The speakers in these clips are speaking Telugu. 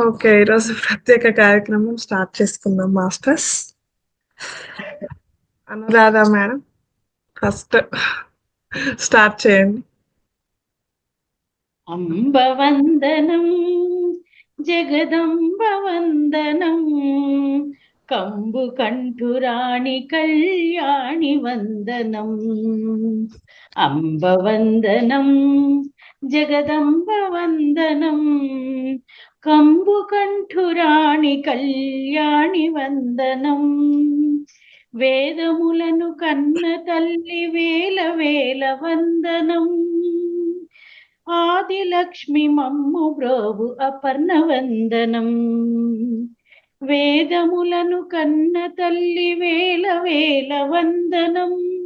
ఓకే. ఈరోజు ప్రత్యేక కార్యక్రమం స్టార్ట్ చేసుకుందాం masters. Anuradha madam first start చేయండి. అంబవందనం జగదంబవందనం కంబు కంఠురాణి కళ్యాణి వందనం. అంబవందనం జగదంబవందనం కంబు కంఠురాణి కళ్యాణి వందనం. వేదములను కన్న తల్లి వేల వేల వందనం. ఆదిలక్ష్మి మమ్ము బ్రోవు అపర్ణ వందనం. వేదములను కన్న తల్లి వేల వేల వందనం.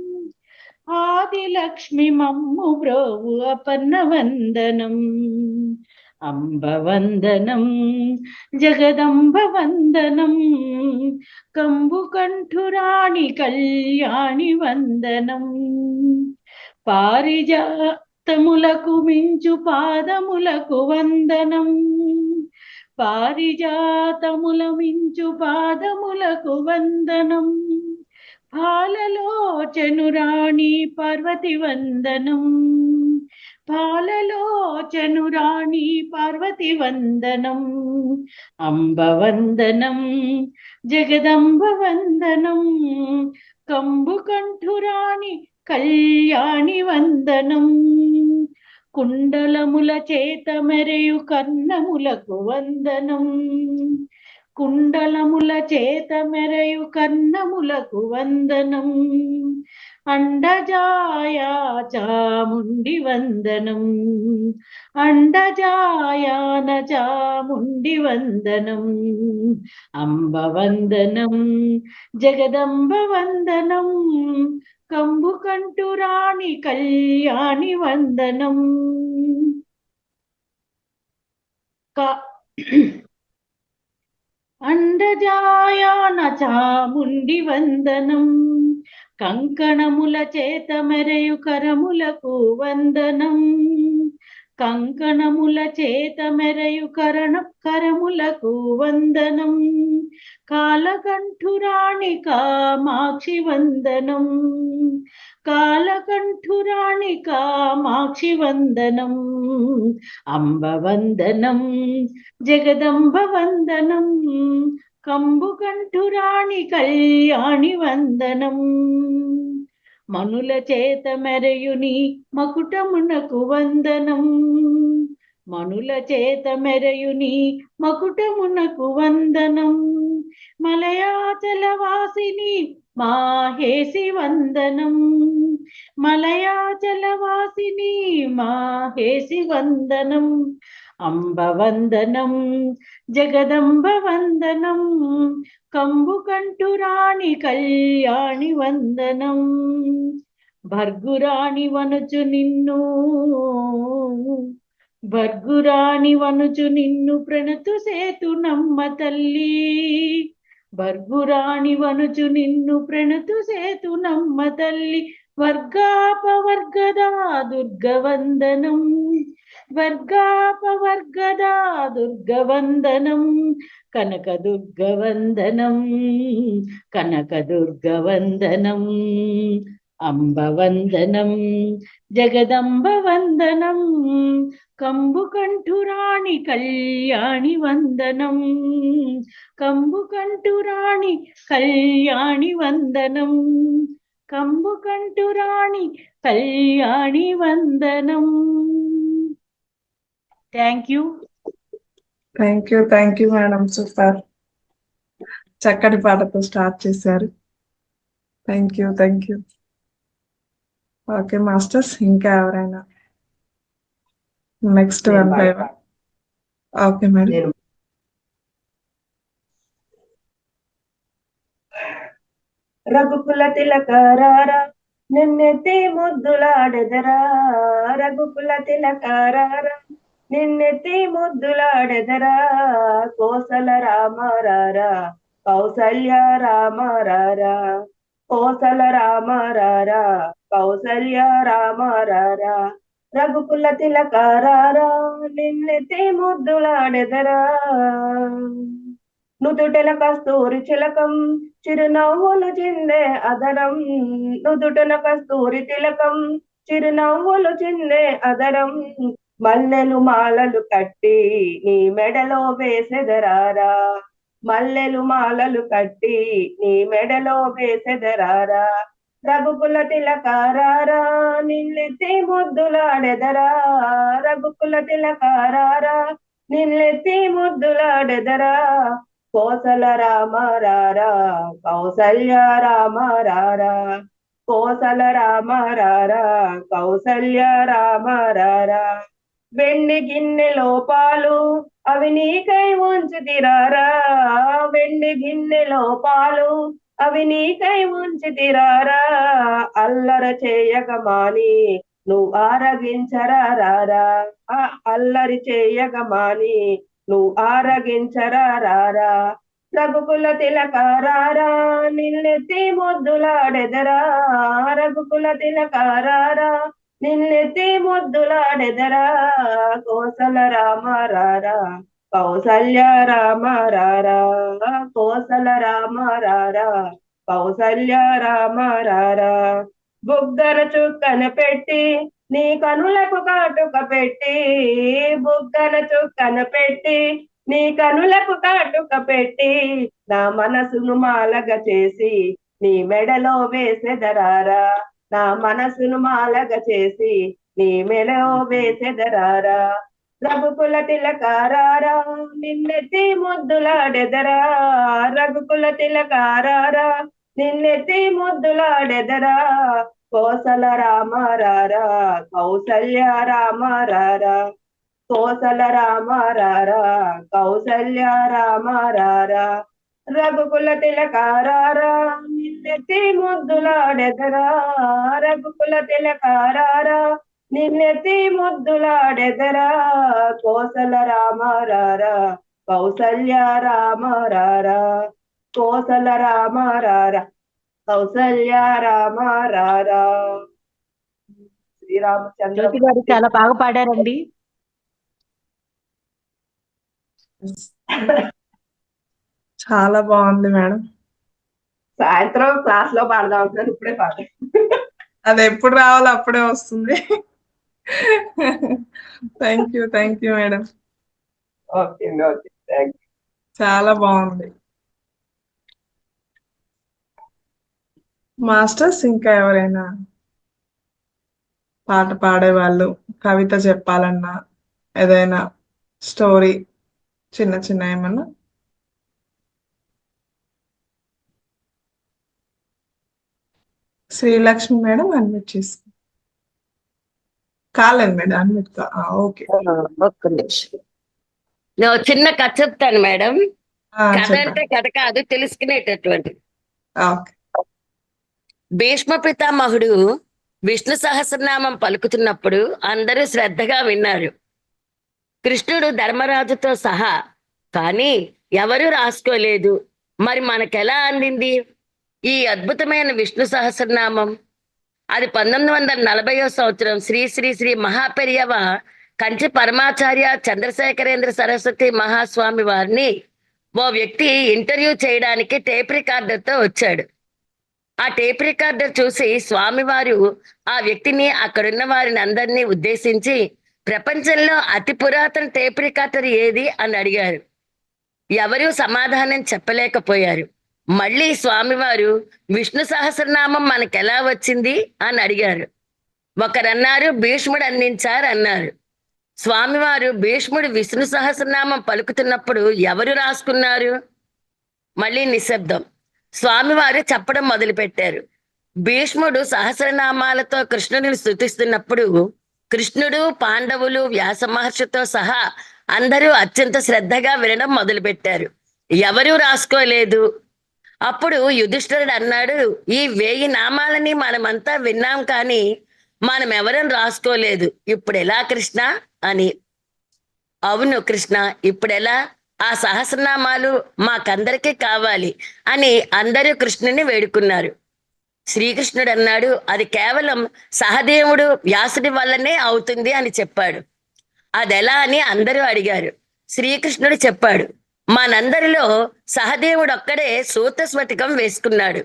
ఆదిలక్ష్మి మమ్ము బ్రోవు అపర్ణ వందనం. అంబవందనం జగదంబ వందనం కంబు కంఠురాణి కళ్యాణి వందనం. పారిజాతములకు మించు పాదములకు వందనం. పారిజాతముల మించు పాదములకు వందనం. పాలలోచనురాణి పార్వతి వందనం. పాలలోచనురాణి పార్వతి వందనం. అంబవందనం జగదంబ వందనం కంబు కంఠురాణి కళ్యాణి వందనం. కుండలముల చేత మెరయు కన్నములకు వందనం. కుండలముల చేత మెరయు కన్నములకు వందనం. అండజాయ చాముండి వందనం. అండజాయాన చాముండి వందనం. అంబవందనం జగదంబ వందనం కంబు కంఠురాణి కళ్యాణి వందనం. అండజాయాన చాముండి వందనం. కంకణముల చేత మెరయు కరములకు వందనం. కంకణముల చేత మెరయు కరములకు వందనం. కాలకంఠురాణి కామాక్షి వందనం. కాలకంఠురాణి కామాక్షి వందనం. అంబవందనం జగదంబ వందనం కంబు కంఠురాణి కళ్యాణి వందనం. మనుల చేత మెరయుని మకుటమునకు వందనం. మనుల చేత మెరయుని మకుటమునకు వందనం. మలయాచల వాసిని మాహేసి వందనం. మలయాచల వాసిని మాహేసి వందనం. అంబవందనం జగదంబ వందనం కంబు కంఠురాణి కళ్యాణి వందనం. భర్గురాణి వనుచు నిన్ను భర్గురాణి వనుచు నిన్ను ప్రణతు సేతు నమ్మ తల్లి. భర్గురాణి వనుచు నిన్ను ప్రణతు సేతు నమ్మ తల్లి. వర్గాపవర్గదా దుర్గవందనం. వర్గాపవర్గదా దుర్గవందనం. కనక దుర్గవందనం కనక దుర్గవందనం. అంబవందనం జగదంబ వందనం కంబు కంఠురాణి కళ్యాణి వందనం. కంబు కంఠురాణి కళ్యాణి వందనం. కంబు కంఠురాణి కళ్యాణి వందనం. Thank you. Thank you madam. Super. చక్కటి పాటతో స్టార్ట్ చేశారు. Thank you. ఓకే మాస్టర్స్, ఇంకా ఎవరైనా next one by one. Okay madam. రఘుకుల తిలకారారా నిన్నెత్తి ముద్దులాడెదరా. రఘుకుల తిలకారారా నిన్నెత్తి ముద్దులాడెదరా. కోసల రామారారా కౌసల్య రామారారా. కోసల రామారారా కౌసల్య రామారారా. రఘుకుల తిలకారారా నిన్నెత్తి ముద్దులాడెదరా నుదుటన కస్తూరి చిలకం చిరునవ్వులు చిందే అదరం నుదుటన కస్తూరి తిలకం చిరునవ్వులు చిందే అదరం మల్లెలు మాలలు కట్టి నీ మెడలో వేసెదరారా మల్లెలు మాలలు కట్టి నీ మెడలో వేసెదరారా రఘుకుల తిలకారారా నిన్నెత్తి ముద్దులాడెదరా రఘుకుల తిలకారారా నిన్నెత్తి ముద్దులాడెదరా కోసల రామారారా కౌసల్య రామారారా కోసల రామారారా కౌసల్య రామారారా వెండి గిన్నెలో పాలు అవి నీకై ఉంచితిరారా వెండి గిన్నెలో పాలు అవి నీకై ఉంచితిరారా అల్లర చేయగమాని నువ్వు ఆరగించరారా అల్లరి చేయగమాని నువ్వు ఆరగించరారా రఘుకుల తిలకారారా నిన్నెత్తి ముద్దులాడెదరా రఘుకుల తిలకారారా నిన్నెత్తి ముద్దులాడెదరా కోసల రామారారా కౌసల్య రామారారా కోసల రామారారా కౌసల్య రామారారా బుగ్గన చుక్కన పెట్టి నీ కనులకు కాటుక పెట్టి బుగ్గన చుక్కన పెట్టి నీ కనులకు కాటుక పెట్టి నా మనసును మాలగ చేసి నీ మెడలో వేసెదరారా నా మనసును మాలగ చేసి నీ మెడలో వేసెదరారా రఘుకుల తిలకారారా నిన్నెత్తి ముద్దులాడెదరా రఘుకుల తిలకారారా నిన్నెత్తి ముద్దులాడెదరా కోసల రామారారా కౌసల్య రామారారా కోసల రామారారా కౌసల్య రామారారా రఘుకుల తిలకారారా నిన్నెత్తి ముద్దులాడెదరా రఘుకుల తిలకారారా నిన్నెత్తి ముద్దులాడెదరా కోసల రామారారా కౌసల్య రామారారా కోసల రామారారా కౌసల్య రామారారా శ్రీరామచంద్ర జ్యోతి గారు చాలా బాగా పాడారండి. చాలా బాగుంది మేడం. సాయంత్రం క్లాస్ లో పాడదాం అంటున్నాను, ఇప్పుడే పాడ. అది ఎప్పుడు రావాలో అప్పుడే వస్తుంది. Thank you madam. Okay okay, thank you. చాలా బాగుంది. మాస్టర్స్ ఇంకా ఎవరైనా పాట పాడేవాళ్ళు, కవిత చెప్పాలన్నా, ఏదైనా స్టోరీ చిన్న చిన్న ఏమన్నా? శ్రీలక్ష్మి మేడం అన్మ్యూట్ చేసుకో. కాలేదు మేడం అన్మ్యూట్. ఓకే, ఒక్క నిమిషం. నేను చిన్న కథ చెప్తాను మేడం. కథ అంటే చెప్పండి. కథ కాదు, తెలుసుకునేటటువంటి. ఓకే. భీష్మ పితామహుడు విష్ణు సహస్రనామం పలుకుతున్నప్పుడు అందరూ శ్రద్ధగా విన్నారు. కృష్ణుడు ధర్మరాజుతో సహా. కానీ ఎవరూ రాసుకోలేదు. మరి మనకెలా అందింది ఈ అద్భుతమైన విష్ణు సహస్రనామం? అది 1940వ సంవత్సరం శ్రీ శ్రీ శ్రీ మహాపెరియవ కంచి పరమాచార్య చంద్రశేఖరేంద్ర సరస్వతి మహాస్వామి వారిని ఓ వ్యక్తి ఇంటర్వ్యూ చేయడానికి టేప్ రికార్డర్తో వచ్చాడు. ఆ టేప్ రికార్డర్ చూసి స్వామివారు ఆ వ్యక్తిని, అక్కడున్న వారిని అందరినీ ఉద్దేశించి ప్రపంచంలో అతి పురాతన టేప్ రికార్డర్ ఏది అని అడిగారు. ఎవరూ సమాధానం చెప్పలేకపోయారు. మళ్ళీ స్వామివారు విష్ణు సహస్రనామం మనకెలా వచ్చింది అని అడిగారు. ఒకరన్నారు భీష్ముడు అందించారు అన్నారు. స్వామివారు భీష్ముడు విష్ణు సహస్రనామం పలుకుతున్నప్పుడు ఎవరు రాసుకున్నారు? మళ్ళీ నిశ్శబ్దం. స్వామివారు చెప్పడం మొదలుపెట్టారు. భీష్ముడు సహస్రనామాలతో కృష్ణుడిని స్తుతిస్తున్నప్పుడు కృష్ణుడు, పాండవులు, వ్యాస మహర్షితో సహా అందరూ అత్యంత శ్రద్ధగా వినడం మొదలుపెట్టారు. ఎవరూ రాసుకోలేదు. అప్పుడు యుధిష్ఠిరుడు అన్నాడు, ఈ 1000 నామాలని మనమంతా విన్నాం, కానీ మనం ఎవరం రాసుకోలేదు. ఇప్పుడు ఎలా కృష్ణ అని. అవును కృష్ణ, ఇప్పుడెలా? ఆ సహస్రనామాలు మాకందరికీ కావాలి అని అందరూ కృష్ణుని వేడుకున్నారు. శ్రీకృష్ణుడు అన్నాడు అది కేవలం సహదేవుడు వ్యాసుడి వల్లనే అవుతుంది అని చెప్పాడు. అది ఎలా అని అందరూ అడిగారు. శ్రీకృష్ణుడు చెప్పాడు, మనందరిలో సహదేవుడు ఒక్కడే సూత స్ఫటికం వేసుకున్నాడు.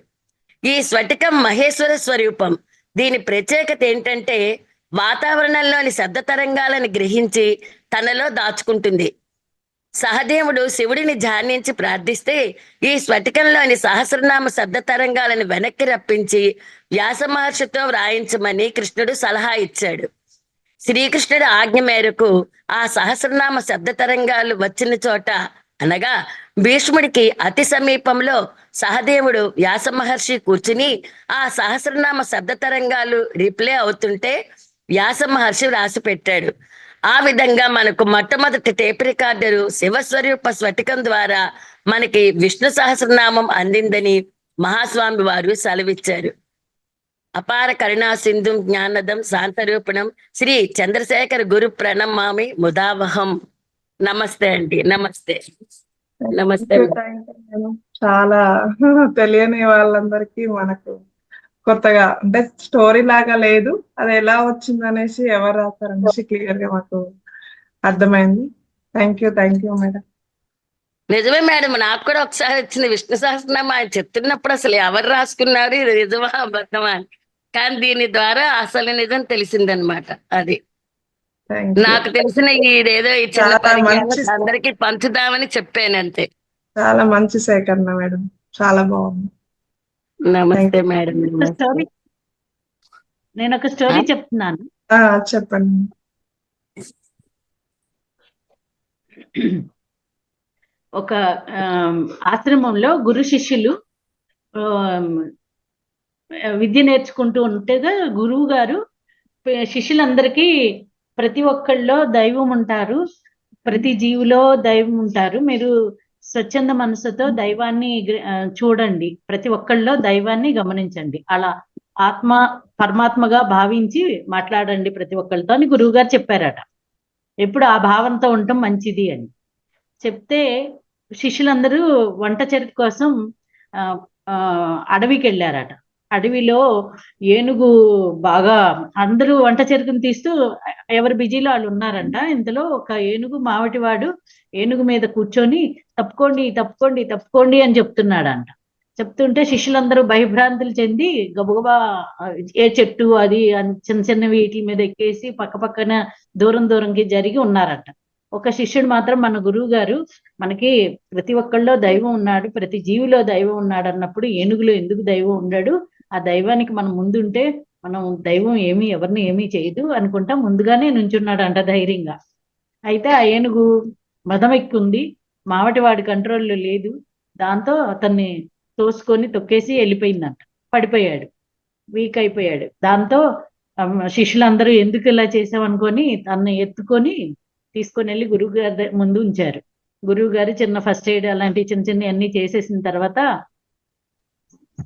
ఈ స్ఫటికం మహేశ్వర స్వరూపం. దీని ప్రత్యేకత ఏంటంటే వాతావరణంలోని శబ్ద తరంగాలను గ్రహించి తనలో దాచుకుంటుంది. సహదేవుడు శివుడిని ధ్యానించి ప్రార్థిస్తే ఈ స్ఫటికంలోని సహస్రనామ శబ్ద తరంగాలను వెనక్కి రప్పించి వ్యాస మహర్షితో వ్రాయించమని కృష్ణుడు సలహా ఇచ్చాడు. శ్రీకృష్ణుడి ఆజ్ఞ మేరకు ఆ సహస్రనామ శబ్ద తరంగాలు వచ్చిన చోట అనగా భీష్ముడికి అతి సమీపంలో సహదేవుడు వ్యాస మహర్షి కూర్చుని ఆ సహస్రనామ శబ్ద తరంగాలు రిప్లే అవుతుంటే వ్యాస మహర్షి రాసి పెట్టాడు. ఆ విధంగా మనకు మొట్టమొదటి టేప్ రికార్డరు శివస్వరూప స్ఫటికం ద్వారా మనకి విష్ణు సహస్రనామం అందిందని మహాస్వామి వారు సెలవిచ్చారు. అపార కరుణా సింధుం జ్ఞానదం శాంతరూపణం శ్రీ చంద్రశేఖర్ గురు ప్రణమామి ముదావహం. నమస్తే అండి. నమస్తే. నమస్తే. చాలా తెలియని వాళ్ళందరికీ మనకు కొత్తగా అంటే స్టోరీ లాగా లేదు, అది ఎలా వచ్చింది అనేసి ఎవరు రాస్తారనేసి క్లియర్ గా మాకు అర్థమైంది. Thank you madam. నిజమే మేడం, నాకు కూడా ఒకసారి వచ్చింది విష్ణు సహస్రనామం. ఆయన చెప్తున్నప్పుడు అసలు ఎవరు రాసుకున్నారు, ఇది నిజమా అబద్ధమా అని. కానీ దీని ద్వారా అసలు నిజం తెలిసిందనమాట. అది నాకు తెలిసిన ఇదేదో ఈ చిన్న పరిజ్ఞానం అందరికి పంచుదామని చెప్పాను అంతే. చాలా మంచి సేకరణ మేడం, చాలా బాగుంది. నమస్తే మేడం. నేను ఒక స్టోరీ చెప్తున్నాను. చెప్పండి. ఒక ఆశ్రమంలో గురు శిష్యులు విద్య నేర్చుకుంటూ ఉంటేగా గురువు గారు శిష్యులందరికీ ప్రతి ఒక్కళ్ళలో దైవం ఉంటారు, ప్రతి జీవిలో దైవం ఉంటారు, మీరు స్వచ్ఛంద మనసుతో దైవాన్ని చూడండి, ప్రతి ఒక్కళ్ళలో దైవాన్ని గమనించండి, అలా ఆత్మ పరమాత్మగా భావించి మాట్లాడండి ప్రతి ఒక్కళ్ళతో అని గురువు గారు చెప్పారట. ఎప్పుడు ఆ భావంతో ఉండటం మంచిది అని చెప్తే శిష్యులందరూ వంట చెరుకు కోసం అడవికి వెళ్ళారట. అడవిలో ఏనుగు బాగా అందరూ వంట చెరుకుని తీస్తూ ఎవరి బిజీలో వాళ్ళు ఉన్నారంట. ఇంతలో ఒక ఏనుగు మావటివాడు ఏనుగు మీద కూర్చొని తప్పుకోండి తప్పుకోండి తప్పుకోండి అని చెప్తున్నాడంట. చెప్తుంటే శిష్యులందరూ భయభ్రాంతులు చెంది గబగబా ఏ చెట్టు అది చిన్న చిన్న వీటి మీద ఎక్కేసి పక్క పక్కన దూరం దూరంకి జరిగి ఉన్నారట. ఒక శిష్యుడు మాత్రం మన గురువు గారు మనకి ప్రతి ఒక్కళ్ళలో దైవం ఉన్నాడు, ప్రతి జీవిలో దైవం ఉన్నాడు అన్నప్పుడు ఏనుగులో ఎందుకు దైవం ఉన్నాడు, ఆ దైవానికి మనం ముందుంటే మనం దైవం ఎవరిని ఏమీ చేయదు అనుకుంటా ముందుగానే నుంచున్నాడు అంట ధైర్యంగా. అయితే ఆ ఏనుగు మదం ఎక్కుంది, మావటివాడి కంట్రోల్లో లేదు, దాంతో అతన్ని తోసుకొని తొక్కేసి వెళ్ళిపోయిందంట. పడిపోయాడు, వీక్ అయిపోయాడు. దాంతో శిష్యులందరూ ఎందుకు ఇలా చేసామనుకొని తనని ఎత్తుకొని తీసుకొని వెళ్ళి గురువు గారి ముందు ఉంచారు. గురువు గారు చిన్న ఫస్ట్ ఎయిడ్ అలాంటి చిన్న చిన్న అన్ని చేసేసిన తర్వాత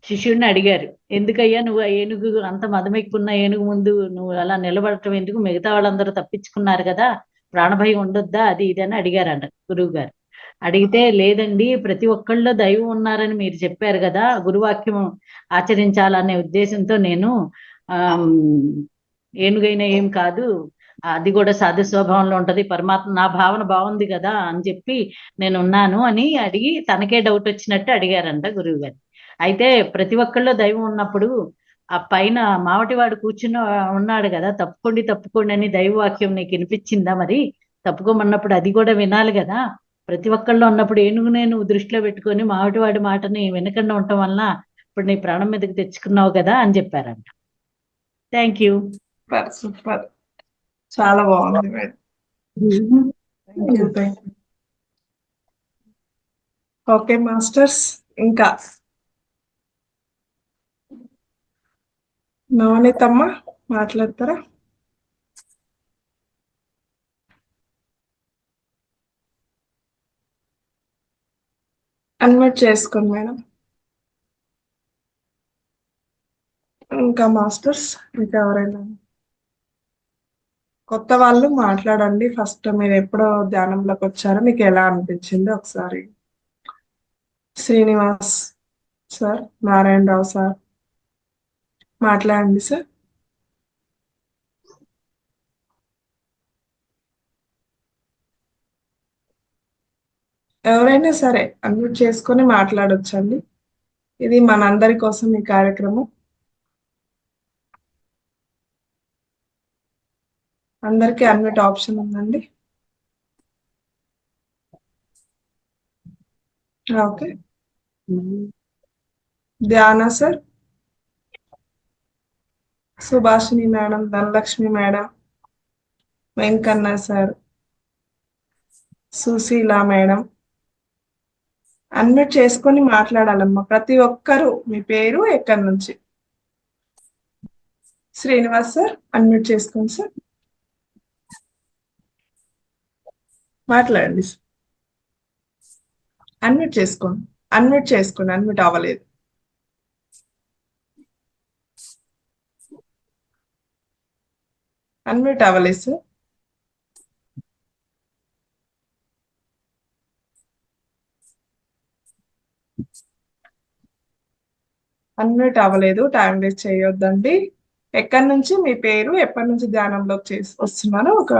శిష్యుడిని అడిగారు, ఎందుకయ్యా నువ్వు ఆ ఏనుగు అంత మదమెక్కున్న ఏనుగు ముందు నువ్వు అలా నిలబడటం ఎందుకు, మిగతా వాళ్ళందరూ తప్పించుకున్నారు కదా, ప్రాణభయం ఉండొద్దా, అది ఇది అని అడిగారంట గురువు గారు. అడిగితే లేదండి, ప్రతి ఒక్కళ్ళలో దైవం ఉన్నారని మీరు చెప్పారు కదా, గురువాక్యం ఆచరించాలనే ఉద్దేశంతో నేను ఏనుగైనా ఏం కాదు, అది కూడా సాధు స్వభావంలో ఉంటది, పరమాత్మ నా భావన బాగుంది కదా అని చెప్పి నేను ఉన్నాను అని అడిగి తనకే డౌట్ వచ్చినట్టు అడిగారంట గురువు గారు. అయితే ప్రతి ఒక్కళ్ళలో దైవం ఉన్నప్పుడు ఆ పైన మావటివాడు కూర్చుని ఉన్నాడు కదా, తప్పుకోండి తప్పుకోండి అని దైవవాక్యం నీకు వినిపించిందా, మరి తప్పుకోమన్నప్పుడు అది కూడా వినాలి కదా, ప్రతి ఒక్కళ్ళు ఉన్నప్పుడు ఏనుగు నేను దృష్టిలో పెట్టుకొని మావటివాడి మాటని వినకుండా ఉండటం వలన ఇప్పుడు నీ ప్రాణం మీదకి తెచ్చుకున్నావు కదా అని చెప్పారంట. Thank you. సూపర్, చాలా బాగుంది మేడం. ఓకే మాస్టర్స్, ఇంకా నవనీతమ్మ మాట్లాడతారా? అన్మ్యూట్ చేసుకోండి మేడం. ఇంకా మాస్టర్స్, ఇంకా ఎవరైనా కొత్త వాళ్ళు మాట్లాడండి. ఫస్ట్ మీరు ఎప్పుడో ధ్యానంలోకి వచ్చారో మీకు ఎలా అనిపించింది ఒకసారి. శ్రీనివాస్ సార్, నారాయణరావు సార్, మాట్లాడండి సార్. ఎవరైనా సరే అన్మ్యూట్ చేసుకొని మాట్లాడొచ్చండి. ఇది మనందరి కోసం ఈ కార్యక్రమం. అందరికీ అన్మ్యూట్ ఆప్షన్ ఉందండి. Okay. Dhyana sir, Subhashini madam, Dhanalakshmi madam, Venkanna sir, Susheela madam unmute చేసుకొని మాట్లాడాలమ్మా ప్రతి ఒక్కరూ. మీ పేరు ఎక్కడి నుంచి? శ్రీనివాస్ సార్ అన్మ్యూట్ చేసుకోండి సార్, మాట్లాడండి సార్. అన్మ్యూట్ చేసుకోండి, అన్మ్యూట్ అవ్వలేదు. అన్మ్యూట్ అవ్వలేదు సార్. అన్మ్యూట్ అవ్వలేదు. టైం వేస్ట్ చేయొద్దండి. ఎక్కడి నుంచి మీ పేరు, ఎప్పటి నుంచి ధ్యానంలోకి వస్తున్నారో ఒక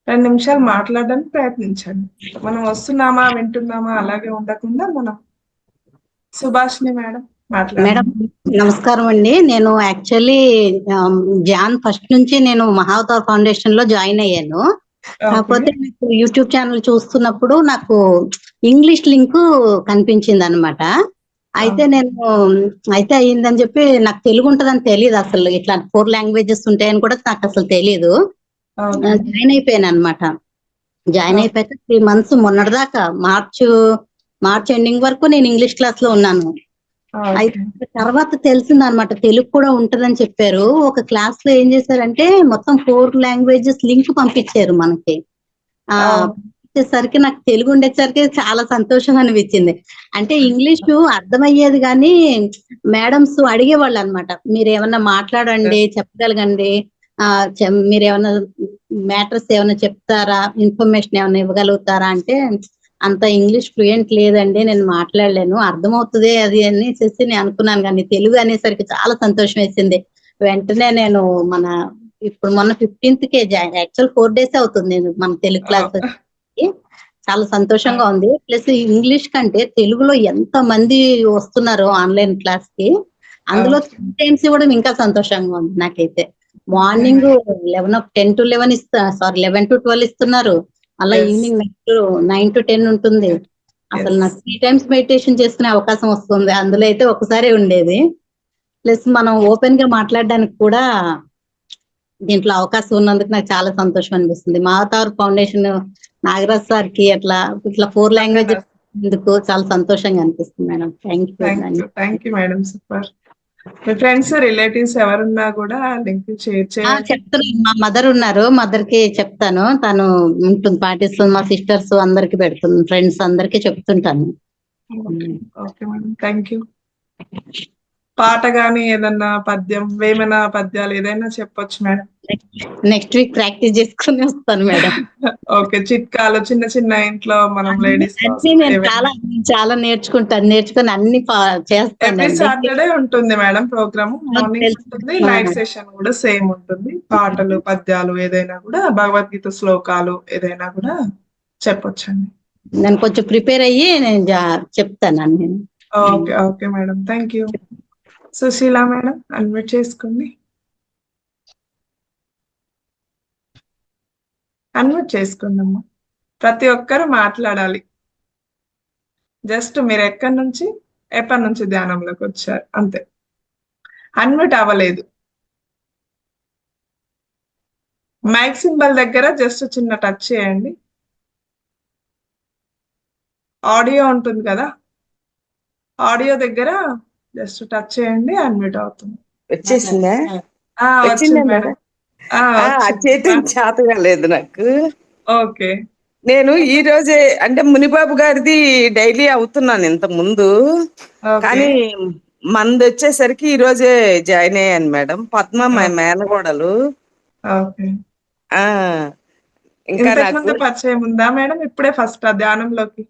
2 నిమిషాలు మాట్లాడడానికి ప్రయత్నించండి. మనం వస్తున్నామా వింటున్నామా అలాగే ఉండకుండా మనం. సుభాషిణి మేడం మాట్లాడండి. మేడం నమస్కారం అండి. నేను యాక్చువల్లీ జాన్ ఫస్ట్ నుంచి నేను మహావతార్ ఫౌండేషన్ లో జాయిన్ అయ్యాను. కాకపోతే నాకు యూట్యూబ్ ఛానల్ చూస్తున్నప్పుడు నాకు ఇంగ్లీష్ లింక్ కనిపించింది అనమాట. అయితే నేను అయితే అయ్యిందని చెప్పి నాకు తెలుగు ఉంటదని తెలియదు అసలు. ఇట్లా 4 లాంగ్వేజెస్ ఉంటాయని కూడా నాకు అసలు తెలియదు. జాయిన్ అయిపోయాను అనమాట. జాయిన్ అయిపోయాక 3 months మొన్నటిదాకా మార్చ్ ఎండింగ్ వరకు నేను ఇంగ్లీష్ క్లాస్ లో ఉన్నాను. అయితే తర్వాత తెలిసింది అనమాట తెలుగు కూడా ఉంటదని చెప్పారు. ఒక క్లాస్ లో ఏం చేశారంటే మొత్తం 4 లాంగ్వేజెస్ లింక్ పంపించారు మనకి. వచ్చేసరికి నాకు తెలుగు ఉండేసరికి చాలా సంతోషం అనిపించింది. అంటే ఇంగ్లీషు అర్థమయ్యేది కానీ మేడమ్స్ అడిగేవాళ్ళు అనమాట, మీరు ఏమన్నా మాట్లాడండి, చెప్పగలగండి, మీరు ఏమన్నా మ్యాటర్స్ ఏమైనా చెప్తారా, ఇన్ఫర్మేషన్ ఏమైనా ఇవ్వగలుగుతారా అంటే అంత ఇంగ్లీష్ ఫ్లూయెంట్ లేదండి, నేను మాట్లాడలేను, అర్థమవుతుంది అది అనేసి నేను అనుకున్నాను. కానీ తెలుగు అనేసరికి చాలా సంతోషం వేసింది. వెంటనే నేను ఇప్పుడు మొన్న 15th యాక్చువల్ 4 days అవుతుంది నేను మన తెలుగు క్లాస్. చాలా సంతోషంగా ఉంది. ప్లస్ ఇంగ్లీష్ కంటే తెలుగులో ఎంత మంది వస్తున్నారో ఆన్లైన్ క్లాస్ కి, అందులో 3 times ఇవ్వడం ఇంకా సంతోషంగా ఉంది నాకైతే. మార్నింగ్ 10 to 11 to 12 ఇస్తున్నారు. అలా ఈవినింగ్ 9 to 10 ఉంటుంది. అసలు నాకు 3 times మెడిటేషన్ చేసుకునే అవకాశం వస్తుంది. అందులో అయితే ఒకసారి ఉండేది. ప్లస్ మనం ఓపెన్ గా మాట్లాడడానికి కూడా దీంట్లో అవకాశం ఉన్నందుకు నాకు చాలా సంతోషం అనిపిస్తుంది. మహావతార్ ఫౌండేషన్ నాగరాజ్ సార్ కి ఇట్లా 4 లాంగ్వేజెస్ ఎందుకు చాలా సంతోషంగా అనిపిస్తుంది madam. Thank you madam. Super. Me friends relatives ఎవరున్నా కూడా లింక్ షేర్ చేయండి. చెప్తాను. మా మదర్ ఉన్నారు, మదర్ కి చెప్తాను, తను ఉంటుంది పాటిస్తుంది. మా సిస్టర్స్ అందరికి పెడుతుంది, ఫ్రెండ్స్ అందరికి చెప్తుంటాను. Okay madam, thank you. పాట గాని ఏదన్నా పద్యం, వేమన పద్యాలు ఏదైనా చెప్పొచ్చు మేడం. నెక్స్ట్ వీక్ ప్రాక్టీస్ చేసుకుని వస్తాను మేడం. ఓకే. చిట్కాలు చిన్న చిన్న ఇంట్లో మనం లేడీస్ నేను చాలా నేర్చుకొని అన్ని చేస్తాను. సాటర్డే ఉంటుంది మేడం ప్రోగ్రామ్. మార్నింగ్ ఉంటుంది, నైట్ సెషన్ కూడా సేమ్ ఉంటుంది. పాటలు, పద్యాలు ఏదైనా కూడా, భగవద్గీత శ్లోకాలు ఏదైనా కూడా చెప్పొచ్చండి. నేను కొంచెం ప్రిపేర్ అయ్యి నేను చెప్తాను అన్ని. Okay okay madam, thank you. Susheela madam unmute చేసుకోండి. అన్మ్యూట్ చేసుకోండి అమ్మా. ప్రతి ఒక్కరు మాట్లాడాలి. జస్ట్ మీరు ఎప్పటి నుంచి ధ్యానంలోకి వచ్చారు అంతే. అన్మ్యూట్ అవ్వలేదు. మైక్ సింబల్ దగ్గర జస్ట్ చిన్న టచ్ చేయండి. ఆడియో ఉంటుంది కదా, ఆడియో దగ్గర జస్ట్ టచ్ చేయండి, అన్మ్యూట్ అవుతుంది. వచ్చేసిందా? వచ్చింది మేడం. చేతగా లేదు నాకు. ఓకే. నేను ఈ రోజే అంటే మునిబాబు గారిది డైలీ అవుతున్నాను ఇంత ముందు, కానీ మంది వచ్చేసరికి ఈ రోజే జాయిన్ అయ్యాను మేడం. పద్మ మా మేనగోడలు. ఇంకా పరిచయం ఉందా మేడం? ఇప్పుడే ఫస్ట్ ధ్యానంలోకి?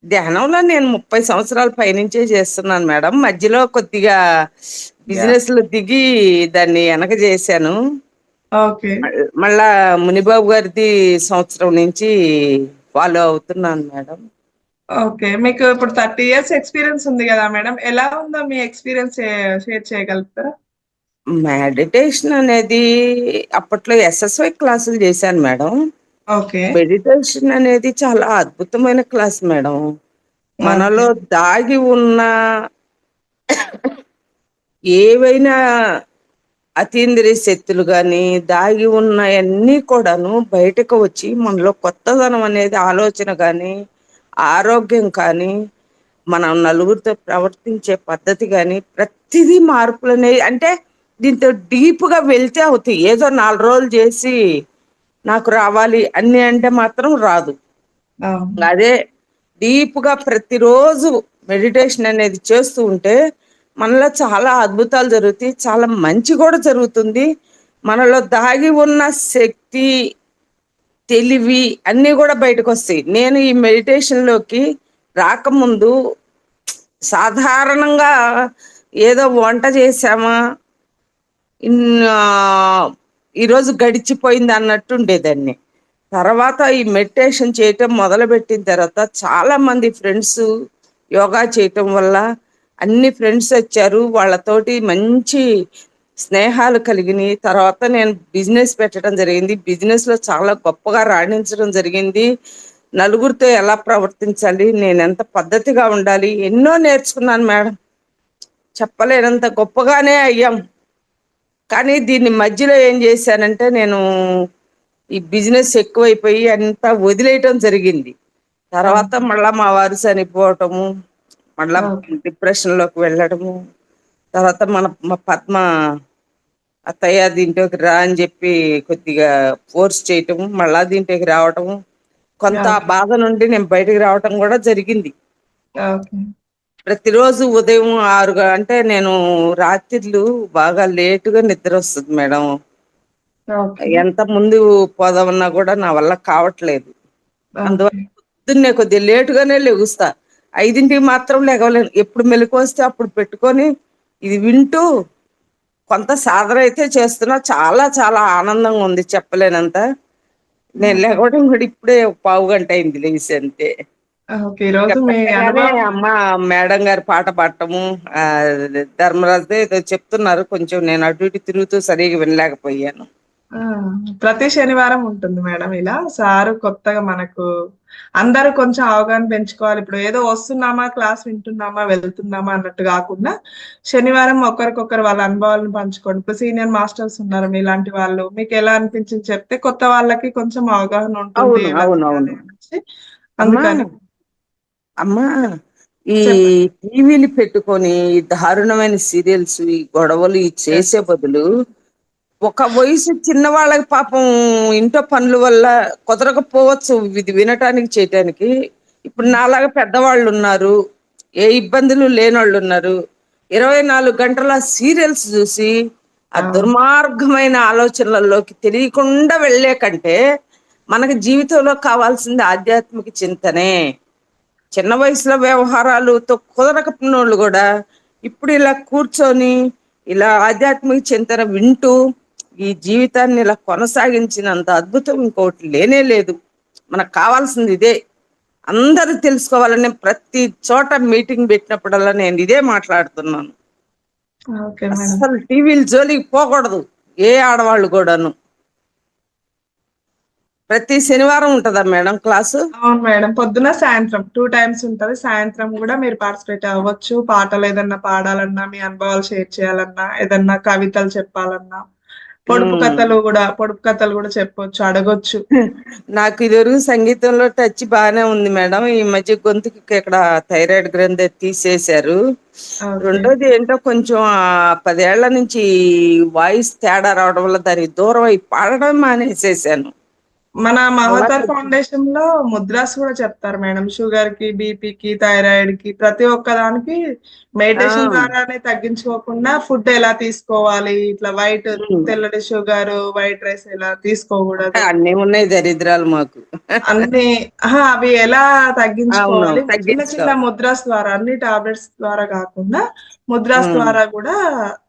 ధ్యానంలో నేను 30 సంవత్సరాల పైనుంచే చేస్తున్నాను మేడం. మధ్యలో కొద్దిగా యా. బిజినెస్ లో దిగి దాన్ని వెనక చేశాను. ఓకే. మళ్ళా మునిబాబు గారిది సంవత్సరం నుంచి ఫాలో అవుతున్నాను మేడం. ఓకే. మీకు ఇప్పుడు 30 ఇయర్స్ ఎక్స్‌పీరియన్స్ ఉంది గదా మేడం. ఎలా ఉందో మీ ఎక్స్‌పీరియన్స్ షేర్ చేయగలుగుతారా? మెడిటేషన్ అనేది అప్పట్లో ఎస్ఎస్వై క్లాసులు చేశాను మేడం. ఓకే. మెడిటేషన్ అనేది చాలా అద్భుతమైన క్లాస్ మేడం. ఓకే. మనలో దాగి ఉన్న ఏవైనా అతీంద్రియ శక్తులు గాని దాగి ఉన్నవన్నీ కూడాను బయటకు వచ్చి మనలో కొత్తదనం అనేది ఆలోచన కానీ ఆరోగ్యం కానీ మనం నలుగురితో ప్రవర్తించే పద్ధతి కానీ ప్రతిదీ మార్పులు అనేవి అంటే దీంతో డీప్ గా వెళ్తే అవుతాయి. ఏదో 4 రోజులు చేసి నాకు రావాలి అన్ని అంటే మాత్రం రాదు. అవును. అదే డీప్ గా ప్రతిరోజు మెడిటేషన్ అనేది చేస్తూ ఉంటే మనలో చాలా అద్భుతాలు జరుగుతాయి. చాలా మంచి కూడా జరుగుతుంది. మనలో దాగి ఉన్న శక్తి, తెలివి అన్నీ కూడా బయటకు వస్తాయి. నేను ఈ మెడిటేషన్ లోకి రాకముందు సాధారణంగా ఏదో వంట చేసామా ఈరోజు గడిచిపోయింది అన్నట్టు ఉండేదాన్ని. తర్వాత ఈ మెడిటేషన్ చేయటం మొదలుపెట్టిన తర్వాత చాలా మంది ఫ్రెండ్స్ యోగా చేయటం వల్ల అన్ని ఫ్రెండ్స్ వచ్చారు. వాళ్ళతోటి మంచి స్నేహాలు కలిగినాయి. తర్వాత నేను బిజినెస్ పెట్టడం జరిగింది. బిజినెస్ లో చాలా గొప్పగా రాణించడం జరిగింది. నలుగురితో ఎలా ప్రవర్తించాలి, నేను ఎంత పద్ధతిగా ఉండాలి, ఎన్నో నేర్చుకున్నాను మేడం. చెప్పలేనంత గొప్పగానే అయ్యాం. కానీ దీన్ని మధ్యలో ఏం చేశానంటే నేను ఈ బిజినెస్ ఎక్కువైపోయి అంతా వదిలేయటం జరిగింది. తర్వాత మళ్ళా మా వారు చనిపోవటము, మళ్ళా ఓకే. డిప్రెషన్ లోకి వెళ్ళడము, తర్వాత మా పద్మ అత్తయ్య దీంట్లోకి రా అని చెప్పి కొద్దిగా ఫోర్స్ చేయటము, మళ్ళా దీంట్లోకి రావటము, కొంత ఓకే. బాధ నుండి నేను బయటకు రావటం కూడా జరిగింది. ఓకే. ప్రతిరోజు ఉదయం 6 అంటే నేను రాత్రిళ్ళు బాగా లేటుగా నిద్ర వస్తుంది మేడం. ఓకే. ఎంత ముందు పోదామన్నా కూడా నా వల్ల కావట్లేదు. అందువల్ల ఓకే. పొద్దున్నే కొద్దిగా లేటుగానే లెగుస్తా. 5ంటికి మాత్రం లెగవలేను. ఎప్పుడు మెలకు వస్తే అప్పుడు పెట్టుకొని ఇది వింటూ కొంత సాధన అయితే చేస్తున్నా. చాలా చాలా ఆనందంగా ఉంది చెప్పలేనంత. నేను ఓకే. లెగవడం కూడా ఇప్పుడే ఒక పావు గంట అయింది లేసి అంతే. ఓకే. ఇంకా ఈరోజు మీ పెట్టగానే అనుభవం అమ్మ మేడం గారు పాట పాడటము, ఆ ధర్మరాజు ఏదో చెప్తున్నారు. కొంచెం నేను అటు ఇటు తిరుగుతూ సరిగా వినలేకపోయాను. ఆ! ప్రతి శనివారం ఉంటుంది మేడం ఇలా. సారు కొత్తగా మనకు అందరూ కొంచెం అవగాహన పెంచుకోవాలి. ఇప్పుడు ఏదో వస్తున్నామా, క్లాస్ వింటున్నామా, వెళ్తున్నామా అన్నట్టు గాకుండా శనివారం ఒకరికొకరు వాళ్ళ అనుభవాలను పంచుకోండి. ఇప్పుడు సీనియర్ మాస్టర్స్ ఉన్నారు మీలాంటి వాళ్ళు. మీకెలా అనిపించింది చెప్తే కొత్త వాళ్ళకి కొంచెం అవగాహన ఉంటుంది. అవును ఎలా అవును అవును చేయాలి అనేసి. అమ్మా అందుకని అమ్మా ఈ చెప్పండి. టీవీలు పెట్టుకొని ఈ దారుణమైన సీరియల్స్ ఈ గొడవలు ఈ యెస్. చేసే బదులు ఒక వయసు చిన్న వాళ్ళకి పాపం ఇంట్లో పనుల వల్ల కుదరకపోవచ్చు ఇది వినటానికి చేయటానికి. ఇప్పుడు నాలాగా పెద్దవాళ్ళు ఉన్నారు, ఏ ఇబ్బందులు లేనోళ్ళు ఉన్నారు. 24 గంటల సీరియల్స్ చూసి ఆ అవును. దుర్మార్గమైన ఆలోచనలలోకి తెలియకుండా వెళ్ళే కంటే మనకి జీవితంలో కావాల్సింది ఆధ్యాత్మిక చింతనే. చిన్న వయసులో వ్యవహారాలతో కుదరకపోయినోళ్ళు కూడా ఇప్పుడు ఇలా కూర్చొని ఇలా ఆధ్యాత్మిక చింతన వింటూ ఈ జీవితాన్ని ఇలా కొనసాగించినంత అద్భుతం ఇంకోటి లేనే లేదు. మనకు కావాల్సింది ఇదే. అందరూ తెలుసుకోవాలని ప్రతి చోట మీటింగ్ పెట్టినప్పుడల్లా నేను ఇదే మాట్లాడుతున్నాను. Okay madam. అస్సలు టీవీల జోలికి పోకూడదు ఏ ఆడవాళ్ళు కూడాను. ప్రతి శనివారం ఉంటుందా మేడం క్లాసు? అవును మేడం. పొద్దున, సాయంత్రం 2 టైమ్స్ ఉంటది. సాయంత్రం గూడా మీరు పార్టిసిపేట్ అవ్వచ్చు. పాటలు ఏదన్నా పాడాలన్నా, మీ అనుభవాలు షేర్ చేయాలన్నా, ఏదన్నా కవితలు చెప్పాలన్నా, ఉమ్. పొడుపు కథలు గూడా చెప్పొచ్చు, అడగొచ్చు. నాకు ఇదివరకు సంగీతంలో టచ్ బాగానే ఉంది మేడం. ఈ మధ్య గొంతుకి ఇక్కడ థైరాయిడ్ గ్రంథి తీసేశారు. ఓకే. రెండోది ఏంటో కొంచెం 10 ఏళ్ల నుంచి వాయిస్ తేడా రావడం వల్ల దానికి దూరం అయి పాడడం మానేసేసాను. మన మహోదర్ అలా ఫౌండేషన్ లో ముద్రాస్ కూడా చెప్తారు మేడం. షుగర్ కి, బీపీకి, థైరాయిడ్ కి ప్రతి ఒక్క దానికి ఆ, మెడిటేషన్ ద్వారానే తగ్గించుకోకుండా ఫుడ్ ఎలా తీసుకోవాలి, ఇట్లా ఉమ్, తెల్లటి షుగర్, వైట్ రైస్ ఎలా తీసుకోకూడదు, అన్నీ ఉన్నాయి దరిద్రాలు మాకు. అన్ని అవి ఎలా అవును, తగ్గించుకోవాలి, చిన్న చిన్న తగ్గించుకోవాలి. ముద్రాస్ ద్వారా, అన్ని టాబ్లెట్స్ ద్వారా కాకుండా ముద్రాస్ ఉమ్, ద్వారా కూడా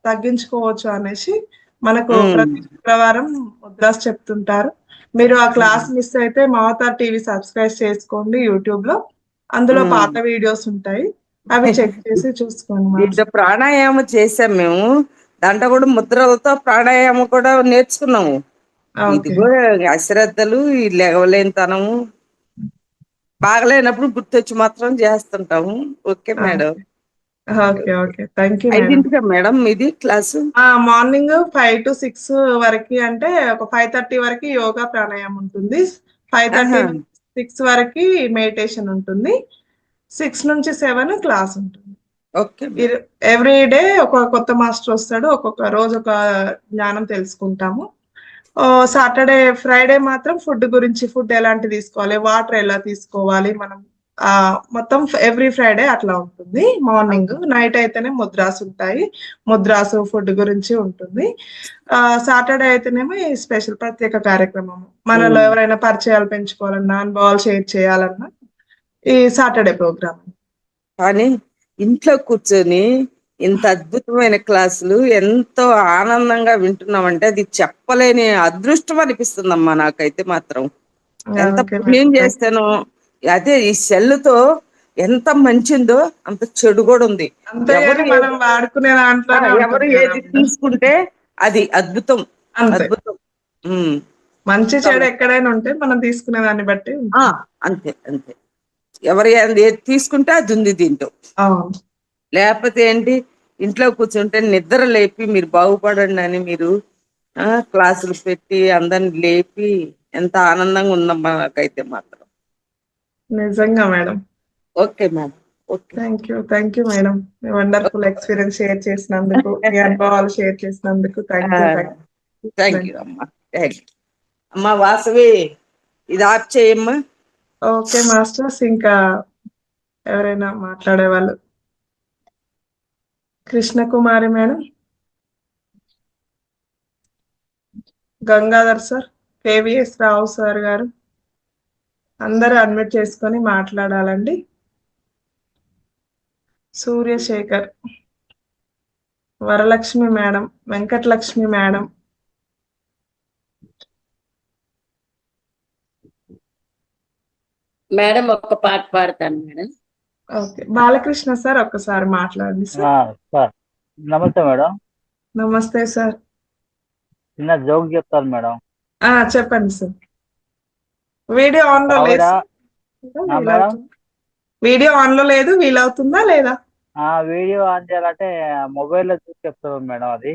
తగ్గించుకోవచ్చు అనేసి మనకు ఉమ్, ప్రతి శుక్రవారం ముద్రాస్ చెప్తుంటారు. మీరు ఆ క్లాస్ ఉమ్, మిస్ అయితే మావతార్ టీవీ సబ్స్క్రైబ్ చేసుకోండి యూట్యూబ్ లో. అందులో ఉమ్. పాత వీడియోస్ ఉంటాయి, అవి చెక్ చేసి చూసుకోండి దీంట్లో మాస్టర్. ప్రాణాయామం చేసాం మేము. దాంట్లో కూడా ముద్రలతో ప్రాణాయామం కూడా నేర్చుకున్నాము. ఇది ఓకే కూడా అశ్రద్ధలు, ఈ లెగవలేనితనము బాగలేనప్పుడు గుర్తొచ్చి మాత్రం చేస్తుంటాము. Okay madam. Okay okay thank you madam. 5ంటికా మేడం ఇది క్లాసు? మార్నింగ్ 5 to 6 వరకు, అంటే ఒక 5:30 వరకు యోగా ప్రాణాయామం ఉంటుంది. 5:30 ఆహా, నుంచి 6 వరకు మెడిటేషన్ ఉంటుంది. 6 నుంచి 7 క్లాస్ ఉంటుంది. Okay madam. ఎవ్రీ డే ఒక కొత్త మాస్టర్ వస్తాడు, ఒక్కొక్క రోజు ఒక జ్ఞానం తెలుసుకుంటాము. సాటర్డే ఫ్రైడే మాత్రం ఫుడ్ గురించి, ఫుడ్ ఎలాంటి తీసుకోవాలి, వాటర్ ఎలా తీసుకోవాలి మనం, మొత్తం ఎవ్రీ ఫ్రైడే అట్లా ఉంటుంది. మార్నింగ్, నైట్ అయితేనే ముద్రాస్ ఉంటాయి, ముద్రాసు ఫుడ్ గురించి ఉంటుంది. సాటర్డే అయితేనేమో ఈ స్పెషల్ ప్రత్యేక కార్యక్రమం, మనలో ఉమ్. ఎవరైనా పరిచయాలు పెంచుకోవాలన్నా, అనుభవాలు షేర్ చేయాలన్నా ఈ సాటర్డే ప్రోగ్రామ్. కానీ ఇంట్లో కూర్చొని ఇంత అద్భుతమైన క్లాసులు ఎంతో ఆనందంగా వింటున్నామంటే అది చెప్పలేని అదృష్టం అనిపిస్తుందమ్మా నాకైతే మాత్రం. ఎంత ఓకే పుణ్యం మేడం, చేస్తానో. అదే ఈ సెల్లుతో ఎంత మంచిందో అంత చెడు కూడా ఉంది. అంతే ఎవరు కానీ మనం వాడుకునే దాంట్లోనే ఎవరు ఉంటుంది కదా ఏది మేడం. తీసుకుంటే అది అద్భుతం. అంతే, అద్భుతం. ఉమ్. మంచి చెడు ఎక్కడైనా ఉంటే మనం తీసుకునే దాన్ని బట్టి ఆ, ఉంటుంది. అంతే అంతే. ఎవరు ఏది తీసుకుంటే అది ఉంది దీంట్లో. అవును. లేకపోతే ఏంటి, ఇంట్లో కూర్చుంటే నిద్ర లేపి మీరు బాగుపడండి అని మీరు క్లాసులు పెట్టి అందరిని లేపి ఎంత ఆనందంగా ఉందమ్మా నాకైతే మాత్రం. నిజంగా madam. Okay madam. Okay. Thank you madam. Me wonderful experience share చేసినందుకు, మీ అనుభవాలు షేర్ చేసినందుకు థ్యాంక్ యూ. థ్యాంక్ యూ అమ్మా. థ్యాంక్ యూ అమ్మా. వాసవి, ఇది ఆఫ్ చేయమ్మా. ఓకే మాస్టర్స్, ఇంకా ఎవరైనా మాట్లాడే వాళ్ళు? Krishnakumari madam, Gangadhar sir, KVS Rao sir గారు, అందరూ అడ్మిట్ చేసుకొని మాట్లాడాలండి. Suryasekhar, Varalakshmi madam, Venkatalakshmi madam, madam ఒక పాట పాడతాను మేడం. ఓకే బాలకృష్ణ సార్, ఒక్కసారి మాట్లాడండి సార్. సార్ నమస్తే మేడం. నమస్తే సార్. చిన్న జోక్ చెప్తాను మేడం. చెప్పండి సార్. వీడియో ఆన్ లో ఆవిడ లేదు, మేడం, వీడియో ఆన్ లో లేదు, వీలవుతుందా లేదా? వీడియో ఆన్ చేయాలంటే మొబైల్లో చూసి చెప్తాను మేడం. అది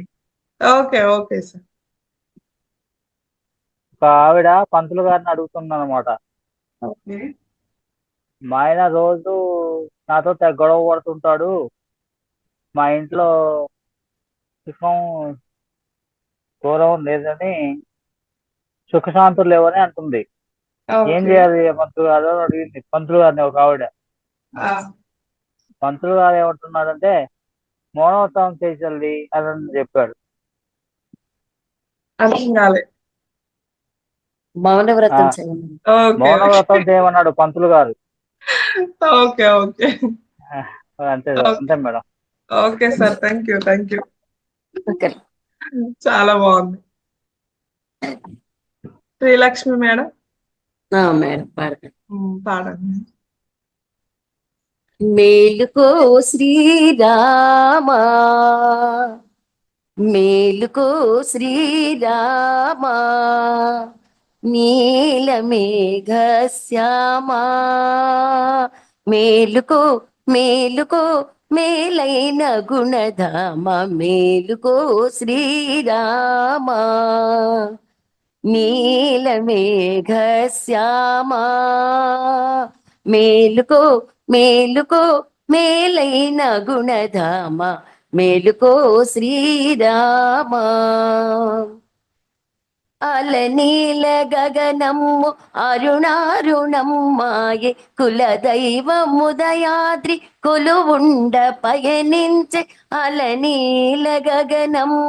ఓకే ఓకే సార్. ఒక ఆవిడ పంతులు గారిని అడుగుతుంది అనమాట. ఓకే మా ఆయన రోజు నాతో గొడవ పడుతుంటాడు, మా ఇంట్లో సుఖం గౌరవం లేదని, సుఖశాంతులు లేవని అంటుంది. ఏం ఓకే. చేయాలి పంతులు గారు అని అడిగింది పంతులు గారిని ఒక ఆవిడ. ఆ, పంతులు గారు ఏమంటున్నాడంటే మౌనోత్సవం చేయాలి అని చెప్పాడు. అర్థం కాలే. మౌన వ్రతం ఆ, చేయండి. ఓకే మౌన వ్రతం చేయమన్నాడు పంతులు గారు. ఓకే ఓకే అంతే ఓకే. అంతే madam. Okay sir, thank you. Okay. చాలా బాగుంది. శ్రీలక్ష్మి మేడం, మేడం పాడతాను. పాడండి. మేలుకో శ్రీరామా, మేలుకో శ్రీరామా, నీల మేఘ శ్యామా, మేలుకో మేలుకో మేలైన గుణధామ, మేలుకో శ్రీరామా, నీల మేఘ శ్యామా, మేలుకో మేలుకో మేలైన గుణధామ, మేలుకో శ్రీరామా. అలనీల గగనము అరుణారుణమ్మాయే కులదైవముదయాద్రి కొలువుండ పయనించే అలనీల గగనము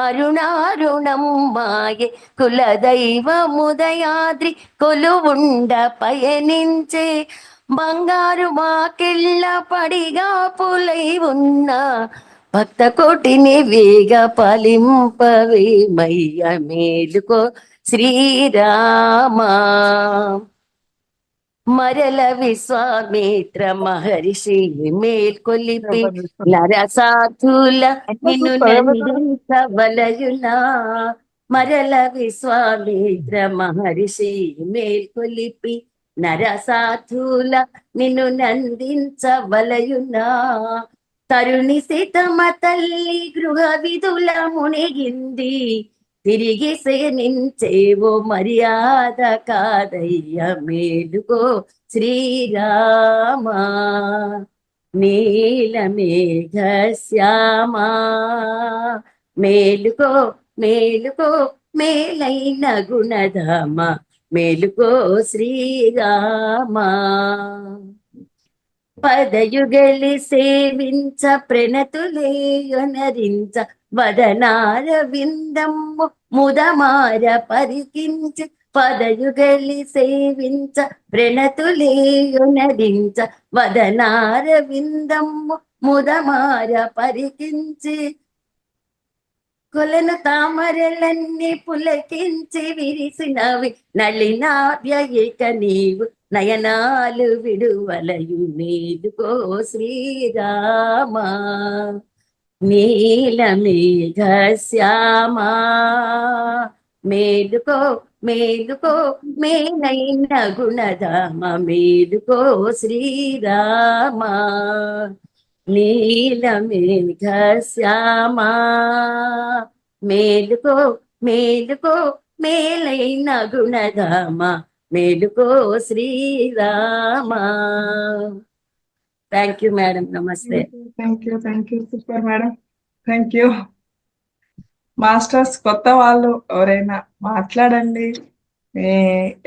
అరుణారుణమ్మాయే కులదైవముదయాద్రి కొలువుండ పయనించే బంగారు మాకెళ్ళ పడిగా పులై ఉన్న భక్త కోటిని వేగ పాలింపవే మయ్య మేలుకో శ్రీరామా. మరల విశ్వామిత్ర మహర్షి మేల్కొలిపి నరసాధుల నిన్ను నందించవలయునా. మరల విశ్వామిత్ర మహర్షి మేల్కొలిపి నరసాధుల నిన్ను నందించవలయునా. తరుణి సీతమ్మ తల్లి గృహ విధుల మునిగింది, తిరిగి శయనించేవో మర్యాద కాదయ్య మేలుకో శ్రీరామా. నీలమేఘ శ్యామా మేలుకో మేలుకో మేలైన గుణధామ మేలుకో శ్రీరామా. పదయుగలి సేవించ ప్రణతులేయొనరించ వదనార విందమ్ము ముదమార పరికించ. పదయుగలి సేవించ ప్రణతులేయొనరించ వదనార విందమ్ము ముదమార పరికించి. కొలను తామరలన్నీ పులకించి విరిసినవి నళినాభ్యయిక నీవు నయనాలు విడువలయు మేలుకో శ్రీరామా. నీలమేఘ శ్యామా మేలుకో మేలుకో మేలైన గుణధామ మేలుకో శ్రీరామా. నీలమేఘ శ్యామా మేలుకో మేలుకో మేలైన గుణధామ మేలుకో శ్రీరామా. Thank you madam. నమస్తే. Thank you super madam. Thank you. Masters కొత్త వాళ్ళు ఎవరైనా మాట్లాడండి,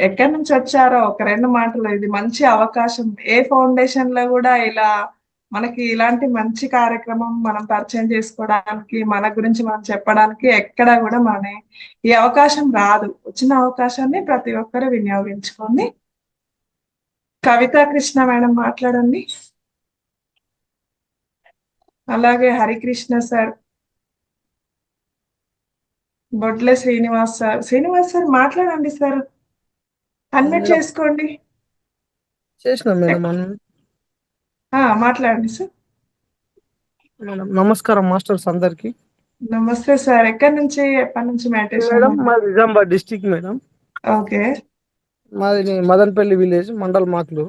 ఎక్కడి నుంచి వచ్చారో ఒక 2 మాటలు. ఇది మంచి అవకాశం. ఏ ఫౌండేషన్ లో కూడా ఇలా మనకి ఇలాంటి మంచి కార్యక్రమం మనం పరిచయం చేసుకోవడానికి, మన గురించి మనం చెప్పడానికి ఎక్కడ కూడా ఈ అవకాశం రాదు. వచ్చిన అవకాశాన్ని ప్రతి ఒక్కరు వినియోగించుకోండి. కవితా కృష్ణ మేడం మాట్లాడండి. అలాగే హరికృష్ణ సార్, బొడ్లే శ్రీనివాస్ సార్ మాట్లాడండి సార్. అన్మ్యూట్ చేసుకోండి. చేసిన మేడం మనం. మాట్లాడండి సార్. మేడం నమస్కారం మాస్టర్స్ అందరికి. నమస్తే సార్. ఎప్పటి నుంచి మెడిటేషన్? మేడం మాది నిజామాబాద్ డిస్టిక్ మేడం. ఓకే. మాది మదన్పల్లి విలేజ్, మండల్ మాకులు.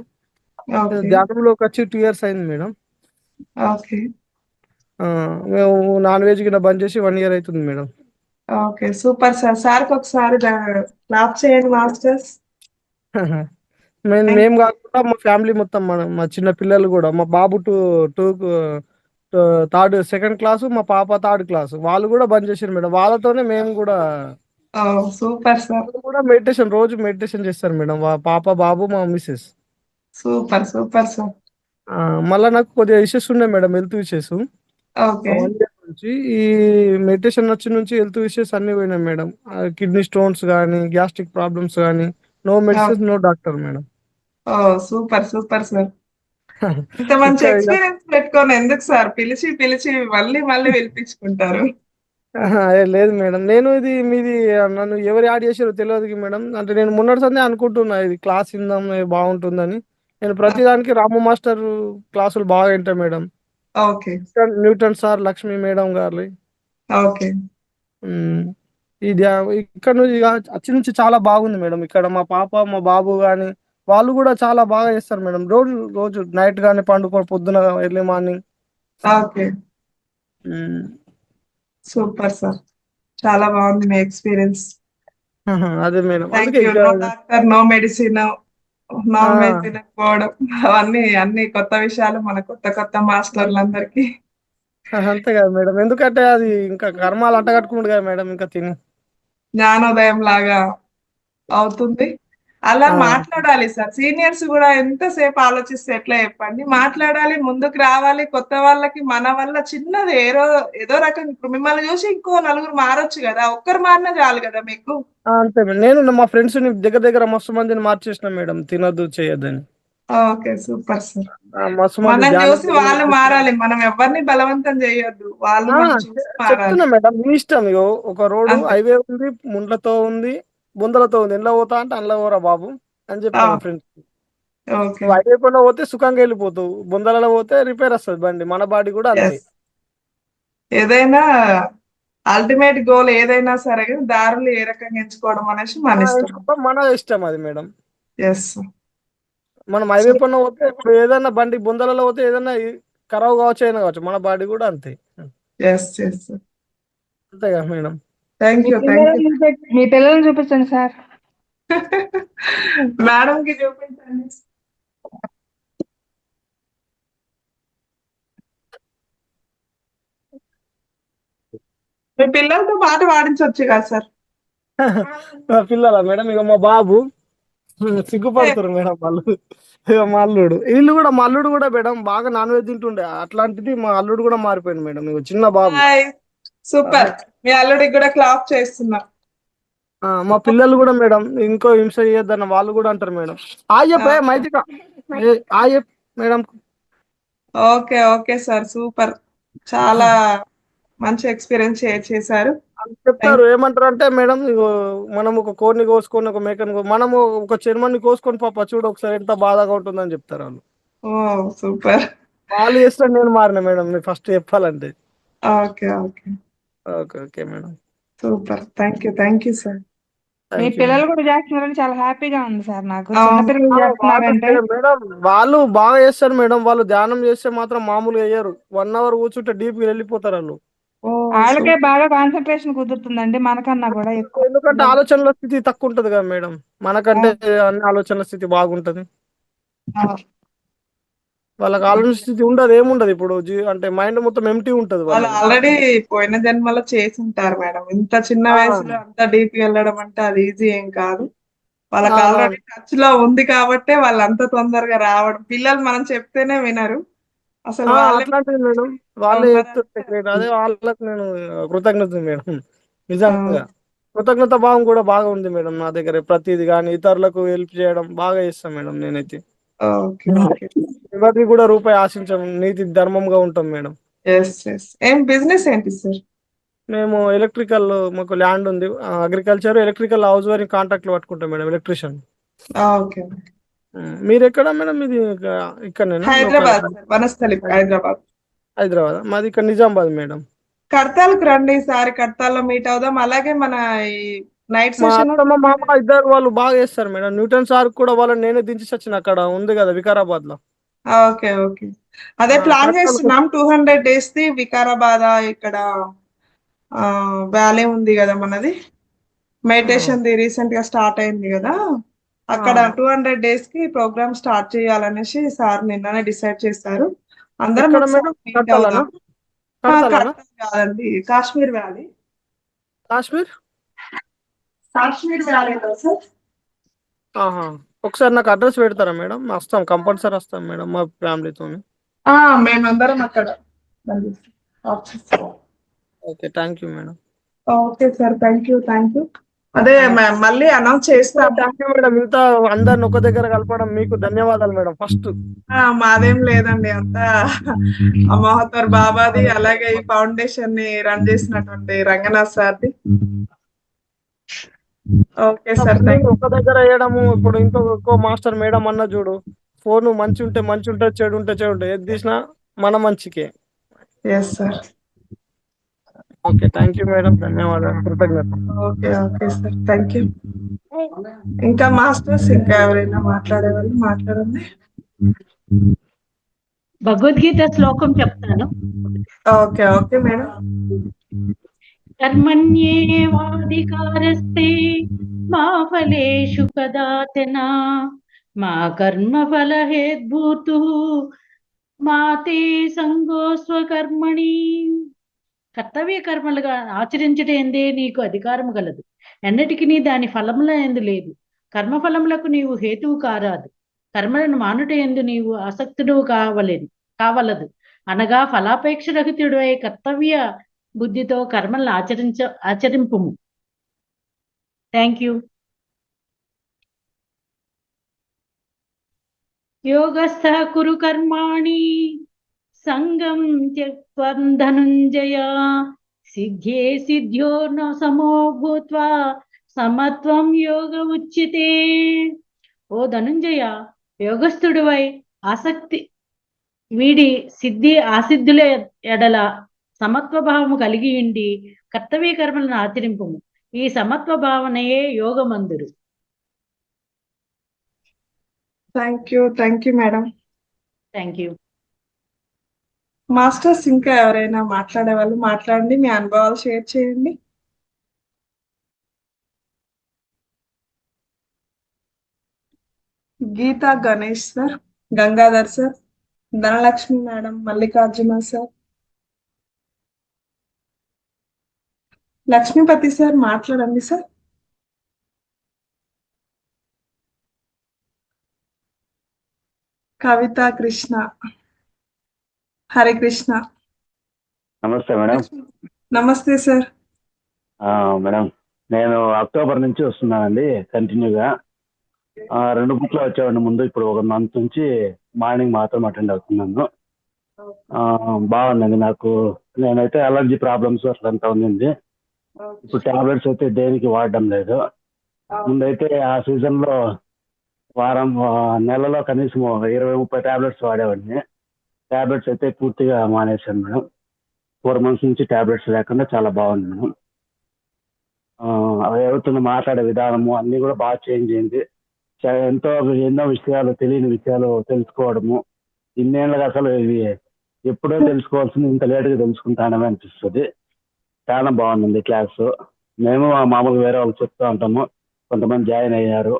ధ్యానంలోకి వచ్చి 2 years అయింది మేడం. ఓకే. మేము నాన్ వెజ్ కింద బంద్ చేసి 1 year అవుతుంది మేడం. Okay super sir. సార్కి ఒకసారి క్లాప్ చేయండి మాస్టర్స్. మేము కాకుండా మా ఫ్యామిలీ మొత్తం, మా చిన్న పిల్లలు కూడా, మా బాబు 2nd క్లాసు, మా పాప 3rd క్లాసు, వాళ్ళు కూడా బంద్ చేశారు మేడం. వాళ్ళతోనే మేము కూడా సూపర్ సార్. కూడా రోజు మెడిటేషన్ చేస్తారు మేడం, పాప బాబు మా మిస్సెస్. Super sir. మళ్ళీ నాకు కొద్దిగా ఇష్యూస్ ఉన్నాయి madam, health issues. Okay. 1 year నుంచి ఈ మెడిటేషన్ నుంచి హెల్త్ ఇష్యూస్ అన్ని పోయినాయి మేడం. కిడ్నీ స్టోన్స్ కానీ, గ్యాస్ట్రిక్ ప్రాబ్లమ్స్ కానీ, no medicines no doctor madam. Super sir. ఇంత మంచి ఎక్స్పీరియన్స్ పెట్టుకొని ఎందుకు సార్ పిలిచి మళ్ళీ పిలిపించుకుంటారు? లేదు మేడం, నేను ఇది మీది నన్ను ఎవరు యాడ్ చేశారో తెలియదు మేడం. అంటే నేను మొన్నటి సందే అనుకుంటున్నా ఇది క్లాస్ ఇందాం బాగుంటుందని. నేను ప్రతిదానికి రాము మాస్టర్ క్లాసులు బాగా వింటా madam. Okay. Newton sir, Lakshmi madam గారు. ఓకే. ఇది ఇక్కడ నుంచి చాలా బాగుంది మేడం. ఇక్కడ మా పాప మా బాబు గాని వాళ్ళు కూడా చాలా బాగా చేస్తారు మేడం. రోజు నైట్ గానీ పొద్దున early morning. Okay. Super sir. చాలా బాగుంది మీ ఎక్స్పీరియన్స్. అదే madam. Doctor, no medicine, non veg తినకపోవడం, అన్ని కొత్త విషయాలు మన కొత్త మాస్టర్లందరికీ. అంతే కదా మేడం, ఎందుకంటే అది ఇంకా కర్మాలు అంటగట్టుకుంటు కదా మేడం, ఇంకా తిని. జ్ఞానోదయం లాగా అవుతుంది. అలా ఆ, మాట్లాడాలి సార్. సీనియర్స్ కూడా ఎంతసేపు ఆలోచిస్తే ఎట్లా చెప్పండి? మాట్లాడాలి, ముందుకు రావాలి. కొత్త వాళ్ళకి మన వల్ల చిన్నది ఏదో రకంగా ఇప్పుడు మిమ్మల్ని చూసి ఇంకో నలుగురు మారొచ్చు కదా! ఒక్కరు మారినా చాలు కదా మీకు. అంతే మేడం. నేను మా ఫ్రెండ్స్ దగ్గర దగ్గర మస్తు మందిని మార్చేసిన మేడం, తినొద్దు చేయొద్దని. ఓకే. Super sir. మస్తు మంది మనం ధ్యానం చూసి వాళ్ళు మారాలి. మనం ఎవరిని బలవంతం చేయొద్దు. వాళ్ళు మనం చూసి మారాలి. చెప్తున్నా మేడం, మీ ఇష్టం. ఇగో ఒక రోడ్డు అంతే. హైవే ఉంది, ముండ్లతో ఉంది, బుందలతో ఉంది. ఎండ్ల పోతా అంటే అందులో పోరా బాబు అని ఆ! చెప్పిన మా ఫ్రెండ్స్. ఓకే. నువ్వు హైవే పైన పోతే సుఖంగా వెళ్ళిపోతావు, బుందలలో పోతే రిపేర్ వస్తుంది బండి. మన బాడీ కూడా అంతే. యెస్. ఏదైనా అల్టిమేట్ గోల్ ఏదైనా సరే గాని దారులు ఏ రకంగా ఎంచుకోవడం అనేసి మన ఇష్టం. ఎంచుకోవడం మన ఇష్టం అది మేడం. యెస్. మనం హైవే పైన పోతే ఇప్పుడు ఏదైనా బండి బుందలలో పోతే ఏదైనా ఖరాబ్ కావచ్చు, అయినా కావచ్చు. మన బాడీ కూడా అంతే. యెస్. యెస్. అంతేగా మేడం. థ్యాంక్ మీ యూ. Thank you. మీ పిల్లల్ని చూపించండి సార్. మేడంకి చూపించండి. మీ పిల్లలతో పాట పాడించొచ్చు కదా సార్. మా పిల్లల మేడం, ఇక మా బాబు సిగ్గుపడుతున్నారు మేడం వాళ్ళు. ఇక మా అల్లుడు, మా అల్లుడు కూడా మేడం బాగా నాన్ వెజ్ తింటుండే. అట్లాంటిది మా అల్లుడు కూడా మారిపోయింది మేడం. ఇక చిన్న బాబు. హాయ్. సూపర్. మీ అల్లుడికి కూడా క్లాప్ చేస్తున్నా. మా పిల్లలు కూడా మేడం ఇంకో హింస చేయొద్దన్న వాళ్ళు కూడా అంటారు మేడం. చెప్పే Mythika madam. Okay. Okay sir. Super. చాలా మంచి ఎక్స్పీరియన్స్ షేర్ చేశారు. చెప్తారు ఏమంటారు అంటే మేడం, ఇగో మనం ఒక కోడిని కోసుకొని ఒక మేకని మనము ఒక చర్మాన్ని కోసుకొని పాప చూడు ఒకసారి ఎంత బాధగా ఉంటుందని చెప్తారు వాళ్ళు. ఓ సూపర్. వాళ్ళు చేస్తారు, నేను మారిన మేడం. మీరు ఫస్ట్ చెప్పాలంటే. Okay. Okay. Okay okay madam. Super. Thank you. Thank you sir. Me thank you పిల్లలు కూడా చేస్తున్నారని చాలా హ్యాపీగా ఉంది సార్ నాకు. అవును. చిన్న పిల్లలు చేస్తున్నారంటే మేడం వాళ్ళు బాగా చేస్తారు మేడం. వాళ్ళు ధ్యానం చేస్తే మాత్రం మామూలుగా అయ్యారు. 1 అవర్ కూర్చుంటే డీప్ వెళ్ళిపోతారు వాళ్ళు. ఓ వాళ్ళకే సూపర్. బాగా కాన్సన్ట్రేషన్ కుదురుతుందండి, మనకన్నా కూడా ఎక్కువ. ఎందుకంటే ఆలోచనల స్థితి తక్కువ ఉంటది కదా మేడం, మనకంటే అన్ని ఆలోచనల స్థితి బాగుంటది. వాళ్ళకి ఆలోచన స్థితి ఉండదు, ఏముండదు. ఇప్పుడు అంటే మైండ్ మొత్తం ఎంటీ ఉంటది వాళ్ళు వాళ్ళది. ఆల్రెడీ పోయిన జన్మలో చేసి ఉంటారు మేడం. ఇంత చిన్న వయసులో అంత డీప్ వెళ్ళడం అంటే అది ఈజీ ఏం కాదు. వాళ్ళకి ఆల్రెడీ టచ్ లో ఉంది కాబట్టే వాళ్ళు అంత తొందరగా రావడం. పిల్లలు మనం చెప్తేనే వినరు. అసలు వాళ్ళే అట్లాంటిది మేడం, వాళ్ళే ఉన్నదంటే చెప్తుంటే అదే వాళ్ళకి నేను కృతజ్ఞత మేడం. నిజంగా కృతజ్ఞత భావం కూడా బాగా ఉంది మేడం నా దగ్గర. ప్రతిది కానీ ఇతరులకు హెల్ప్ చేయడం బాగా చేస్తాం మేడం నేనైతే. ఓకే. ఓకే. ఎవరికి కూడా రూపాయి ఆశించాం, నీతి ధర్మంగా ఉంటాం మేడం. ఎస్. ఎస్. ఏం బిజినెస్ ఏంటి సార్? మేము ఎలక్ట్రికల్, మాకు ల్యాండ్ ఉంది. అగ్రికల్చర్, ఎలక్ట్రికల్, హౌస్ వైరింగ్ కాంట్రాక్ట్లు పట్టుకుంటాం మేడం, ఎలక్ట్రీషియన్. ఓకే. మీరు ఎక్కడ మేడం? ఇది ఇక్కడనేనా? హైదరాబాద్ సార్. వనస్థలి హైదరాబాద్. హైదరాబాద్. మాది ఇక్కడ నిజామాబాద్ మేడం. కడతాలకు రండి ఈసారి. కడతాల్లో మీట్ అవుదాం. అలాగే మన ఈ నైట్ మా సెషన్ అత్తమ్మ మామ ఇద్దరు వాళ్ళు బాగా చేస్తారు మేడం. న్యూటన్ సార్ కూడా వాళ్ళని నేనే దించి వచ్చిన, అక్కడ ఉంది కదా వికారాబాద్ లో. ఓకే. ఓకే. అదే ప్లాన్ చేస్తున్నాం 200 days ది వికారాబాద్. ఇక్కడ వ్యాలీ ఉంది కదా మనది, మెడిటేషన్ ది రీసెంట్ గా స్టార్ట్ అయింది కదా, అక్కడ 200 days కి ప్రోగ్రామ్ స్టార్ట్ చేయాలనేసి సార్ నిన్ననే డిసైడ్ చేశారు. అందరం ఎక్కడ ఒకసారి మేడం? meet కడతాలనా? అవుదాం. కడతాలనా? కడతాల్ కాదండి, కాశ్మీర్ వ్యాలీ. కాశ్మీర్ వ్యాలీలో సార్. ఒకసారి నాకు అడ్రస్ పెడతారా మేడం? వస్తాం, కంపల్సరీ వస్తాం మేడం మా ఫ్యామిలీతో. మేమందరం అక్కడ. Okay, thank you madam. Okay sir. Thank you. Thank you. అదే మళ్ళీ అనౌన్స్ చేస్తాం. Thank you madam. ఇంత అందరిని ఒక దగ్గర కలపడం మీకు ధన్యవాదాలు మేడం ఫస్ట్. మాదేం లేదండి, అంతా మహోత్తర్ బాబాది, అలాగే ఈ ఫౌండేషన్ ని రన్ చేసినటువంటి రంగనాథ్ సార్ది. Okay sir. ఒక దగ్గర వేయడము. ఇప్పుడు ఇంకో మాస్టర్ మేడం అన్న చూడు, ఫోన్ మంచి ఉంటే మంచి ఉంటుంది, చెడు ఉంటే చెడు ఉంటుంది, ఏది తీసినా మన మంచికే. Yes sir. Okay, thank you madam. ధన్యవాదాలు, కృతజ్ఞత. Okay. Okay sir. Thank you. ఇంకా మాస్టర్స్, ఇంకా ఎవరైనా మాట్లాడే వాళ్ళు మాట్లాడండి. భగవద్గీత శ్లోకం చెప్తాను. ఓకే. Okay madam. కర్మణ్యేవాధికారస్తే మా ఫలేషు కదాచన మా కర్మ ఫల హేద్భూతు మా తే సంగోస్వకర్మణి. కర్తవ్య కర్మలుగా ఆచరించటేందే నీకు అధికారము గలదు. ఎన్నటికి దాని ఫలముల ఎందు లేదు. కర్మఫలములకు నీవు హేతువు కారాదు. కర్మలను మానుట ఎందు నీవు ఆసక్తుడు కావలదు. అనగా ఫలాపేక్ష రహితుడై కర్తవ్య బుద్ధితో కర్మలను ఆచరింపుము. Thank you. యోగస్థ కురు కర్మాణి సంగం త్యక్త్వా ధనుంజయ సిద్ధ్యే సిద్ధ్యో న సమో భూత్వా సమత్వం యోగ ఉచ్యతే. ఓ ధనుంజయ, యోగస్థుడివై ఆసక్తి వీడి సిద్ధి ఆసిద్ధుల ఎడల సమత్వ భావము కలిగి ఉండి కర్తవ్య కర్మలను ఆచరింపుము. ఈ సమత్వ భావనయే యోగమందురు. Thank you madam. Thank you. Masters ఇంకా ఎవరైనా మాట్లాడే వాళ్ళు మాట్లాడండి, మీ అనుభవాలు షేర్ చేయండి. Geetha Ganesh sir, Gangadhar sir, Dhanalakshmi madam, Mallikarjuna sir, Lakshmipathi sir మాట్లాడండి సార్. కవిత కృష్ణ, హరికృష్ణ. నమస్తే మేడం. నమస్తే సార్. మేడం, నేను అక్టోబర్ నుంచి వస్తున్నానండి కంటిన్యూగా. 2 బుక్లు వచ్చేవాడిని ముందు, ఇప్పుడు 1 మంత్ నుంచి మార్నింగ్ మాత్రం అటెండ్ అవుతున్నాను. బాగుందండి నాకు. నేనైతే అలర్జీ ప్రాబ్లమ్స్ అట్లంతా ఉంది. ఇప్పుడు టాబ్లెట్స్ అయితే దేనికి వాడడం లేదు. ముందైతే ఆ సీజన్లో నెలలో కనీసం 20-30 టాబ్లెట్స్ వాడేవాడిని. టాబ్లెట్స్ అయితే పూర్తిగా మానేశాను మేడం. 4 months నుంచి టాబ్లెట్స్ లేకుండా చాలా బాగుంది మేడం. అవుతున్న మాట్లాడే విధానము అన్నీ కూడా బాగా చేంజ్ అయింది. ఎన్నో విషయాలు, తెలియని విషయాలు తెలుసుకోవడము. ఇన్నేళ్ళగా అసలు ఇవి ఎప్పుడో తెలుసుకోవాల్సింది ఇంత లేటుగా తెలుసుకుంటానని అనిపిస్తుంది. చాలా బాగుంది క్లాసు. మేము మామూలుగా వేరే వాళ్ళకి చెప్తూ ఉంటాము, కొంతమంది జాయిన్ అయ్యారు.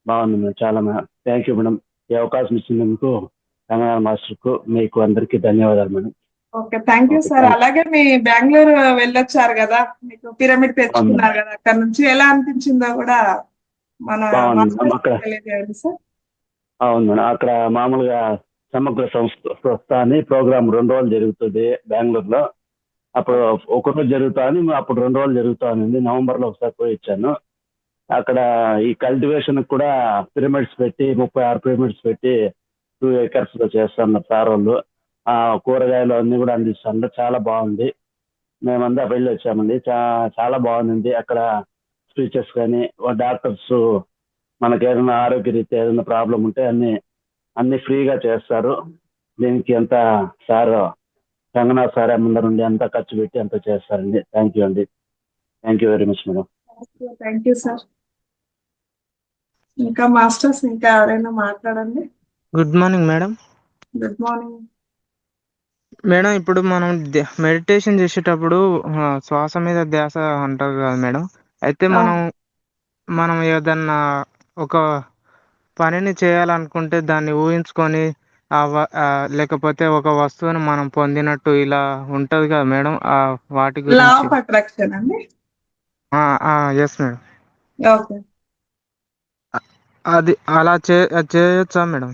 బాగుంది మేడం, చాలా థ్యాంక్ యూ మేడం. ఈ అవకాశం ఇచ్చినందుకు రంగనాథ్ మాస్టర్కు, మీకు అందరికీ ధన్యవాదాలు madam. Okay, thank you sir. అలాగే మీ బెంగళూరు వెళ్ళొచ్చారు కదా, మీకు పిరమిడ్ తెచ్చుకున్నారు కదా, అక్కడ నుంచి ఎలా అనిపించిందో కూడా మన తెలియజేయండి సార్. అవును మేడం, అక్కడ మామూలుగా సమగ్ర సంస్థ అని ప్రోగ్రామ్ 2 రోజులు జరుగుతుంది బెంగళూరులో. అప్పుడు 1 రోజు జరుగుతా అని, అప్పుడు 2 రోజులు జరుగుతా ఉంది. నవంబర్లో ఒకసారి పోయి ఇచ్చాను. అక్కడ ఈ కల్టివేషన్ కూడా పిరమిడ్స్ పెట్టి 36 పిరమిడ్స్ పెట్టి 2 acres లో చేస్తున్నారు సార్ వాళ్ళు. కూరగాయలు అన్ని కూడా అందిస్తున్నారు. చాలా బాగుంది. మేమంతా వెళ్ళి వచ్చామండి. చాలా బాగుంది. అక్కడ స్పీచెస్ కానీ, డాక్టర్స్ మనకి ఏదైనా ఆరోగ్య రీత్యా ఏదైనా ప్రాబ్లం ఉంటే అన్ని ఫ్రీగా చేస్తారు. దీనికి అంతా సార్ రంగనాథ్ సార్ ముందర నుండి అంతా ఖర్చు పెట్టి అంతా చేస్తారండి. థ్యాంక్ యూ అండి. Thank you very much madam. Thank you sir. ఇంకా మాస్టర్స్ ఇంకా ఎవరైనా మాట్లాడండి. Good morning madam. Good morning madam. ఇప్పుడు మనం మెడిటేషన్ చేసేటప్పుడు శ్వాస మీద ధ్యాస అంటారు కదా మేడం. అయితే మనం ఏదన్నా ఒక పనిని చేయాలనుకుంటే దాన్ని ఊహించుకొని లేకపోతే ఒక వస్తువుని మనం పొందినట్టు ఇలా ఉంటది కదా మేడం. వాటి గురించి లా ఆఫ్ అట్రాక్షన్ అండి. Yes madam. ఓకే, అది అలా చేయొచ్చా మేడం?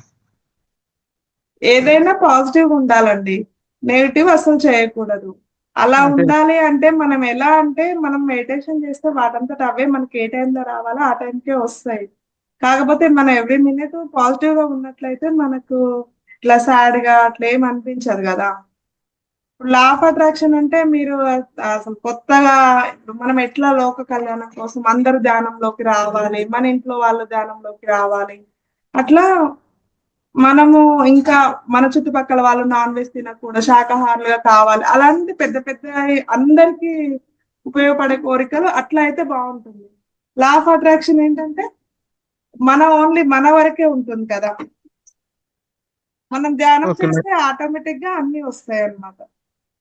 ఏదైనా పాజిటివ్ ఉండాలండి, నెగిటివ్ అసలు చేయకూడదు. అలా ఉండాలి అంటే మనం ఎలా అంటే, మనం మెడిటేషన్ చేస్తే వాటంతట అవే మనకి ఏ టైంలో రావాలో ఆ టైంకే వస్తాయి. కాకపోతే మనం ఎవ్రీ మినిట్ పాజిటివ్ గా ఉన్నట్లయితే మనకు ఇట్లా సాడ్ గా అట్లా ఏం అనిపించదు కదా. ఇప్పుడు లా ఆఫ్ అట్రాక్షన్ అంటే మీరు అసలు కొత్తగా, ఇప్పుడు మనం ఎట్లా లోక కళ్యాణం కోసం అందరు ధ్యానంలోకి రావాలి, మన ఇంట్లో వాళ్ళు ధ్యానంలోకి రావాలి, అట్లా మనము ఇంకా మన చుట్టుపక్కల వాళ్ళు నాన్ వెజ్ తినకుండా శాకాహారులుగా కావాలి, అలాంటి పెద్ద పెద్ద అందరికి ఉపయోగపడే కోరికలు అట్లా అయితే బాగుంటుంది. లా ఆఫ్ అట్రాక్షన్ ఏంటంటే ఓన్లీ మన వరకే ఉంటుంది కదా. మనం ధ్యానం చేస్తే ఆటోమేటిక్ గా అన్ని వస్తాయి అన్నమాట.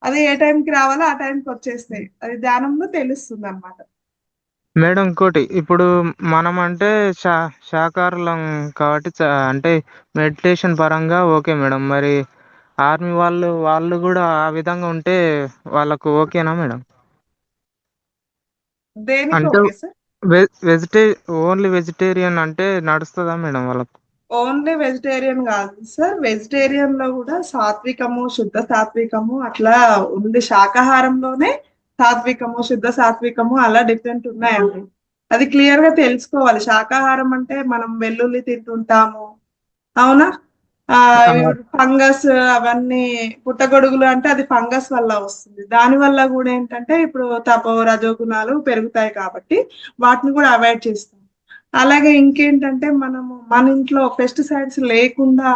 అది ఏ టైంకి రావాలో ఆ టైంకి వచ్చేస్తాయి. అది ధ్యానంలో తెలుస్తుంది అన్నమాట. మేడం ఇంకోటి, ఇప్పుడు మనం అంటే శాకాహారులం కాబట్టి అంటే మెడిటేషన్ పరంగా ఓకే మేడం. మరి ఆర్మీ వాళ్ళు కూడా ఆ విధంగా ఉంటే వాళ్ళకు ఓకేనా మేడం? దేనికి అంటే ఓకే సార్? ఓన్లీ వెజిటేరియన్ అంటే నడుస్తుందా మేడం వాళ్ళకు? ఓన్లీ వెజిటేరియన్ కాదు సార్, వెజిటేరియన్ లో కూడా సాత్వికము, శుద్ధ సాత్వికము అట్లా ఉంది. శాకాహారంలోనే సాత్వికము, శుద్ధ సాత్వికము అలా డిఫరెంట్ ఉన్నాయండి. అది క్లియర్ గా తెలుసుకోవాలి. శాకాహారం అంటే మనం వెల్లుల్లి తింటుంటాము, అవునా? ఫంగస్ అవన్నీ పుట్టగొడుగులు అంటే అది ఫంగస్ వల్ల వస్తుంది. దాని వల్ల కూడా ఏంటంటే ఇప్పుడు తపో రజోగుణాలు పెరుగుతాయి కాబట్టి వాటిని కూడా అవాయిడ్ చేస్తాం. అలాగే ఇంకేంటంటే మనము మన ఇంట్లో పెస్టిసైడ్స్ లేకుండా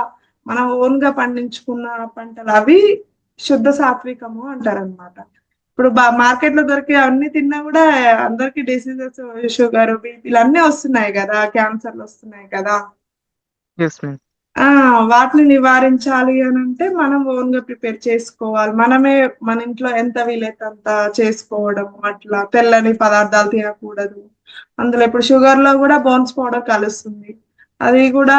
మనం ఓన్ గా పండించుకున్న పంటలు అవి శుద్ధ సాత్వికము అంటారనమాట. ఇప్పుడు మార్కెట్ లో దొరికే అన్ని తిన్నా కూడా అందరికి డిసీజెస్, షుగర్, బీపీలు అన్నీ వస్తున్నాయి కదా, క్యాన్సర్లు వస్తున్నాయి కదా. Yes madam. వాటిని నివారించాలి అని అంటే మనం ఓన్ గా ప్రిపేర్ చేసుకోవాలి. మనమే మన ఇంట్లో ఎంత వీలైతే అంత చేసుకోవడం. అట్లా తెల్లని పదార్థాలు తినకూడదు. అందులో ఇప్పుడు షుగర్ లో కూడా బోన్స్ పౌడర్ కలుస్తుంది. అది కూడా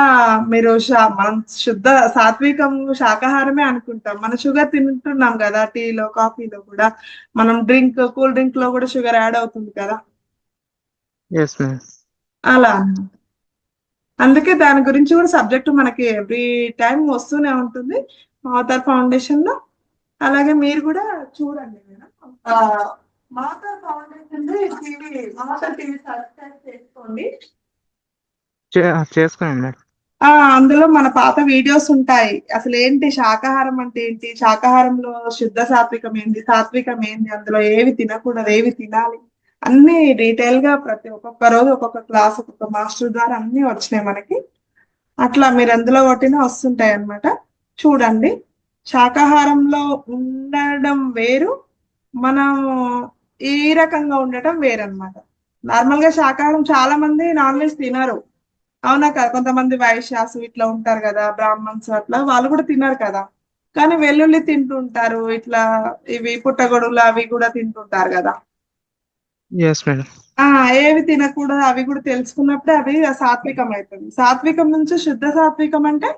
మీరు మనం శుద్ధ సాత్వికం శాకాహారమే అనుకుంటాం, మన షుగర్ తింటున్నాం కదా, టీలో కాఫీలో కూడా మనం కూల్ డ్రింక్ లో కూడా షుగర్ యాడ్ అవుతుంది కదా. Yes madam. అలా అందుకే దాని గురించి కూడా సబ్జెక్ట్ మనకి ఎవ్రీ టైం వస్తూనే ఉంటుంది మాతార్ ఫౌండేషన్ లో. అలాగే మీరు కూడా చూడండి మేడం, మాతార్ ఫౌండేషన్ మాతార్ టీవీ సబ్స్క్రైబ్ చేసుకోండి. చేసుకోండి మేడం. అందులో మన పాత వీడియోస్ ఉంటాయి. అసలు ఏంటి శాకాహారం అంటే ఏంటి, శాకాహారంలో శుద్ధ సాత్వికం ఏంటి, సాత్వికం ఏంటి, అందులో ఏవి తినకూడదు, ఏవి తినాలి, అన్ని డీటెయిల్ గా ఒక్కొక్క రోజు ఒక్కొక్క క్లాస్ ఒక్కొక్క మాస్టర్ ద్వారా అన్ని వచ్చినాయి మనకి. అట్లా మీరు ఎందులో కొట్టినా వస్తుంటాయి అన్నమాట. చూడండి, శాకాహారంలో ఉండడం వేరు, మనం ఈ రకంగా ఉండటం వేరన్నమాట. నార్మల్ గా శాకాహారం చాలా మంది నాన్ వెజ్ తినరు, అవునా కదా. కొంతమంది వైశ్యాసు ఇట్లా ఉంటారు కదా, బ్రాహ్మణ్స్ అట్లా వాళ్ళు కూడా తినరు కదా, కానీ వెల్లుల్లి తింటుంటారు, ఇట్లా ఇవి పుట్టగొడుగులు అవి కూడా తింటుంటారు కదా. Yes madam. ఏవి తినకూడదు అవి కూడా తెలుసుకున్నప్పుడే అవి సాత్వికం అవుతుంది. సాత్వికం నుంచి శుద్ధ సాత్వికం అంటే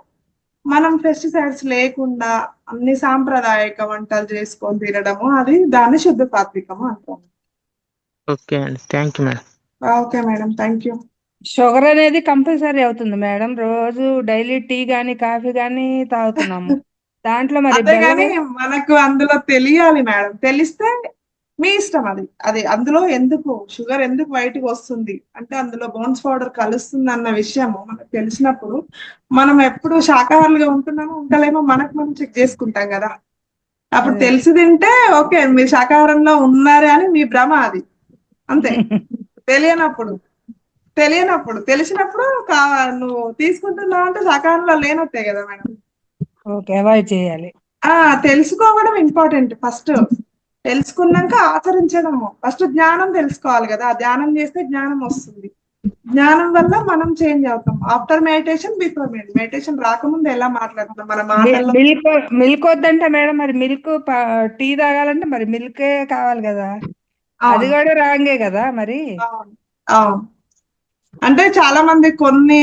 మనం పెస్టిసైడ్స్ లేకుండా అన్ని సాంప్రదాయక వంటలు చేసుకొని తినడము, అది దాన్ని శుద్ధ సాత్వికము అంటాం. ఓకే అండి, thank you madam. Okay madam, thank you. Sugar అనేది కంపల్సరీ అవుతుంది మేడం. రోజు డైలీ టీ గానీ కాఫీ గానీ తాగుతున్నాము. దాంట్లో మరి అదే బెల్లం గాని మనకు అందులో తెలియాలి మేడం, తెలిస్తే మీ ఇష్టం. అది అందులో ఎందుకు షుగర్ ఎందుకు బయటకు వస్తుంది అంటే అందులో బోన్స్ పౌడర్ కలుస్తుంది అన్న విషయము మనకు తెలిసినప్పుడు మనం ఎప్పుడు శాకాహారులుగా ఉంటున్నామో ఉండలేమో మనకు మనం చెక్ చేసుకుంటాం కదా. అప్పుడు తెలిసి తింటే ఓకే మీరు శాకాహారంలో ఉన్నారే అని మీ భ్రమ, అది అంతే. తెలిసినప్పుడు తెలిసినప్పుడు నువ్వు తీసుకుంటున్నావు అంటే శాకాహారంలో లేనట్టే కదా మేడం. ఓకే, అవాయిడ్ చేయాలి. తెలుసుకోవడం ఇంపార్టెంట్. ఫస్ట్ తెలుసుకున్నాక ఆచరించడము. ఫస్ట్ జ్ఞానం తెలుసుకోవాలి కదా, ధ్యానం చేస్తే జ్ఞానం వస్తుంది. జ్ఞానం వల్ల మనం చేంజ్ అవుతాం. ఆఫ్టర్ మెడిటేషన్, బిఫోర్ మెడిటేషన్ రాకముందు ఎలా మాట్లాడుతున్నాం మన మాటల్లో. మిల్క్ వద్దంటే మేడం, మరి మిల్క్ టీ తాగాలంటే మరి మిల్కే కావాలి కదా, అది కూడా రాంగే కదా మరి. అంటే చాలా మంది కొన్ని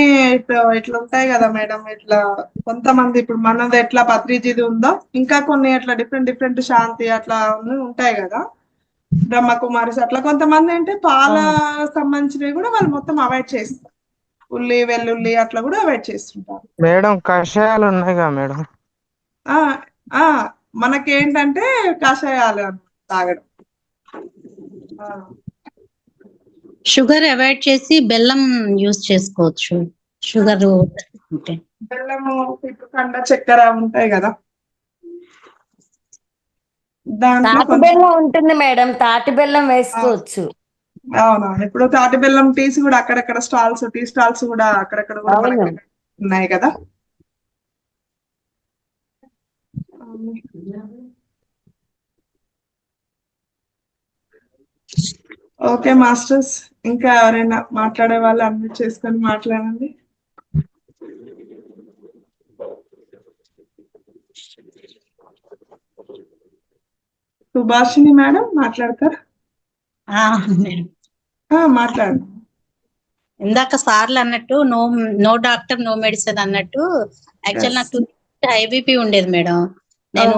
ఇట్లా ఉంటాయి కదా మేడం, ఇట్లా కొంతమంది ఇప్పుడు మనది ఎట్లా పత్రిజీది ఉందో ఇంకా కొన్ని అట్లా డిఫరెంట్ శాంతి అట్లా ఉంటాయి కదా, బ్రహ్మకుమారిస్ అట్లా కొంతమంది అంటే పాల సంబంధించినవి కూడా వాళ్ళు మొత్తం అవాయిడ్ చేస్తారు. ఉల్లి వెల్లుల్లి అట్లా కూడా అవాయిడ్ చేస్తుంటారు మేడం. కషాయాలు ఉన్నాయి కదా మేడం. మనకేంటంటే కషాయాలు తాగడం. షుగర్ అవాయిడ్ చేసి బెల్లం యూజ్ చేసుకోవచ్చు. షుగర్ బెల్లము, పిప్పుకండ, చక్కెర ఉంటాయి కదా, దాంట్లో తాటి బెల్లం ఉంటుంది మేడం, తాటి బెల్లం వేసుకోవచ్చు. అవునవును, ఇప్పుడు తాటి బెల్లం టీస్ కూడా అక్కడక్కడ స్టాల్స్, టీ స్టాల్స్ కూడా అక్కడక్కడ కూడా మనకి ఉన్నాయి కదా. ఓకే మాస్టర్స్, ఇంకా ఎవరైనా మాట్లాడే వాళ్ళు అన్మ్యూట్ చేసుకొని మాట్లాడండి. సుభాషిణి మేడం మాట్లాడతారు. మాట్లాడండి. ఇందాక సార్లు అన్నట్టు నో డాక్టర్ నో మెడిసిన్ అన్నట్టు, యాక్చువల్ నాకు హై బీపీ ఉండేది మేడం. నేను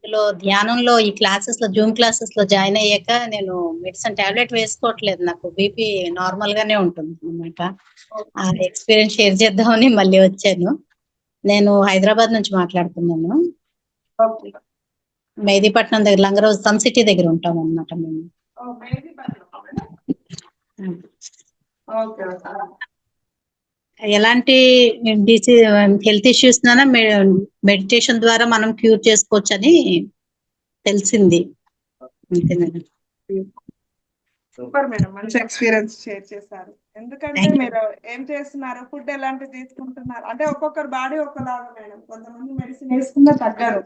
ఇందులో ధ్యానంలో ఈ క్లాసెస్ లో జూమ్ క్లాసెస్ లో జాయిన్ అయ్యాక నేను మెడిసిన్ టాబ్లెట్ వేసుకోవట్లేదు. నాకు బీపీ నార్మల్ గానే ఉంటుంది అన్నమాట. ఆ ఎక్స్పీరియన్స్ షేర్ చేద్దామని మళ్ళీ వచ్చాను. నేను హైదరాబాద్ నుంచి మాట్లాడుతున్నాను. ఓకే. మెహదీపట్నం దగ్గర లంగరోజ్ సన్ సిటీ దగ్గర ఉంటాం అన్నమాట మేము. ఓకే. ఎలాంటి హెల్త్ ఇష్యూస్ మెడిటేషన్ ద్వారా మనం క్యూర్ చేసుకోవచ్చు అని తెలిసింది. అంతే మేడం. సూపర్ మేడం, మంచి ఎక్స్పీరియన్స్ షేర్ చేశారు. ఎందుకంటే మీరు ఏం చేస్తున్నారు, ఫుడ్ ఎలాంటివి తీసుకుంటున్నారు అంటే ఒక్కొక్కరు బాడీ ఒకలాగా మేడం. కొంతమంది మెడిసిన్ వేసుకున్నా తగ్గరు,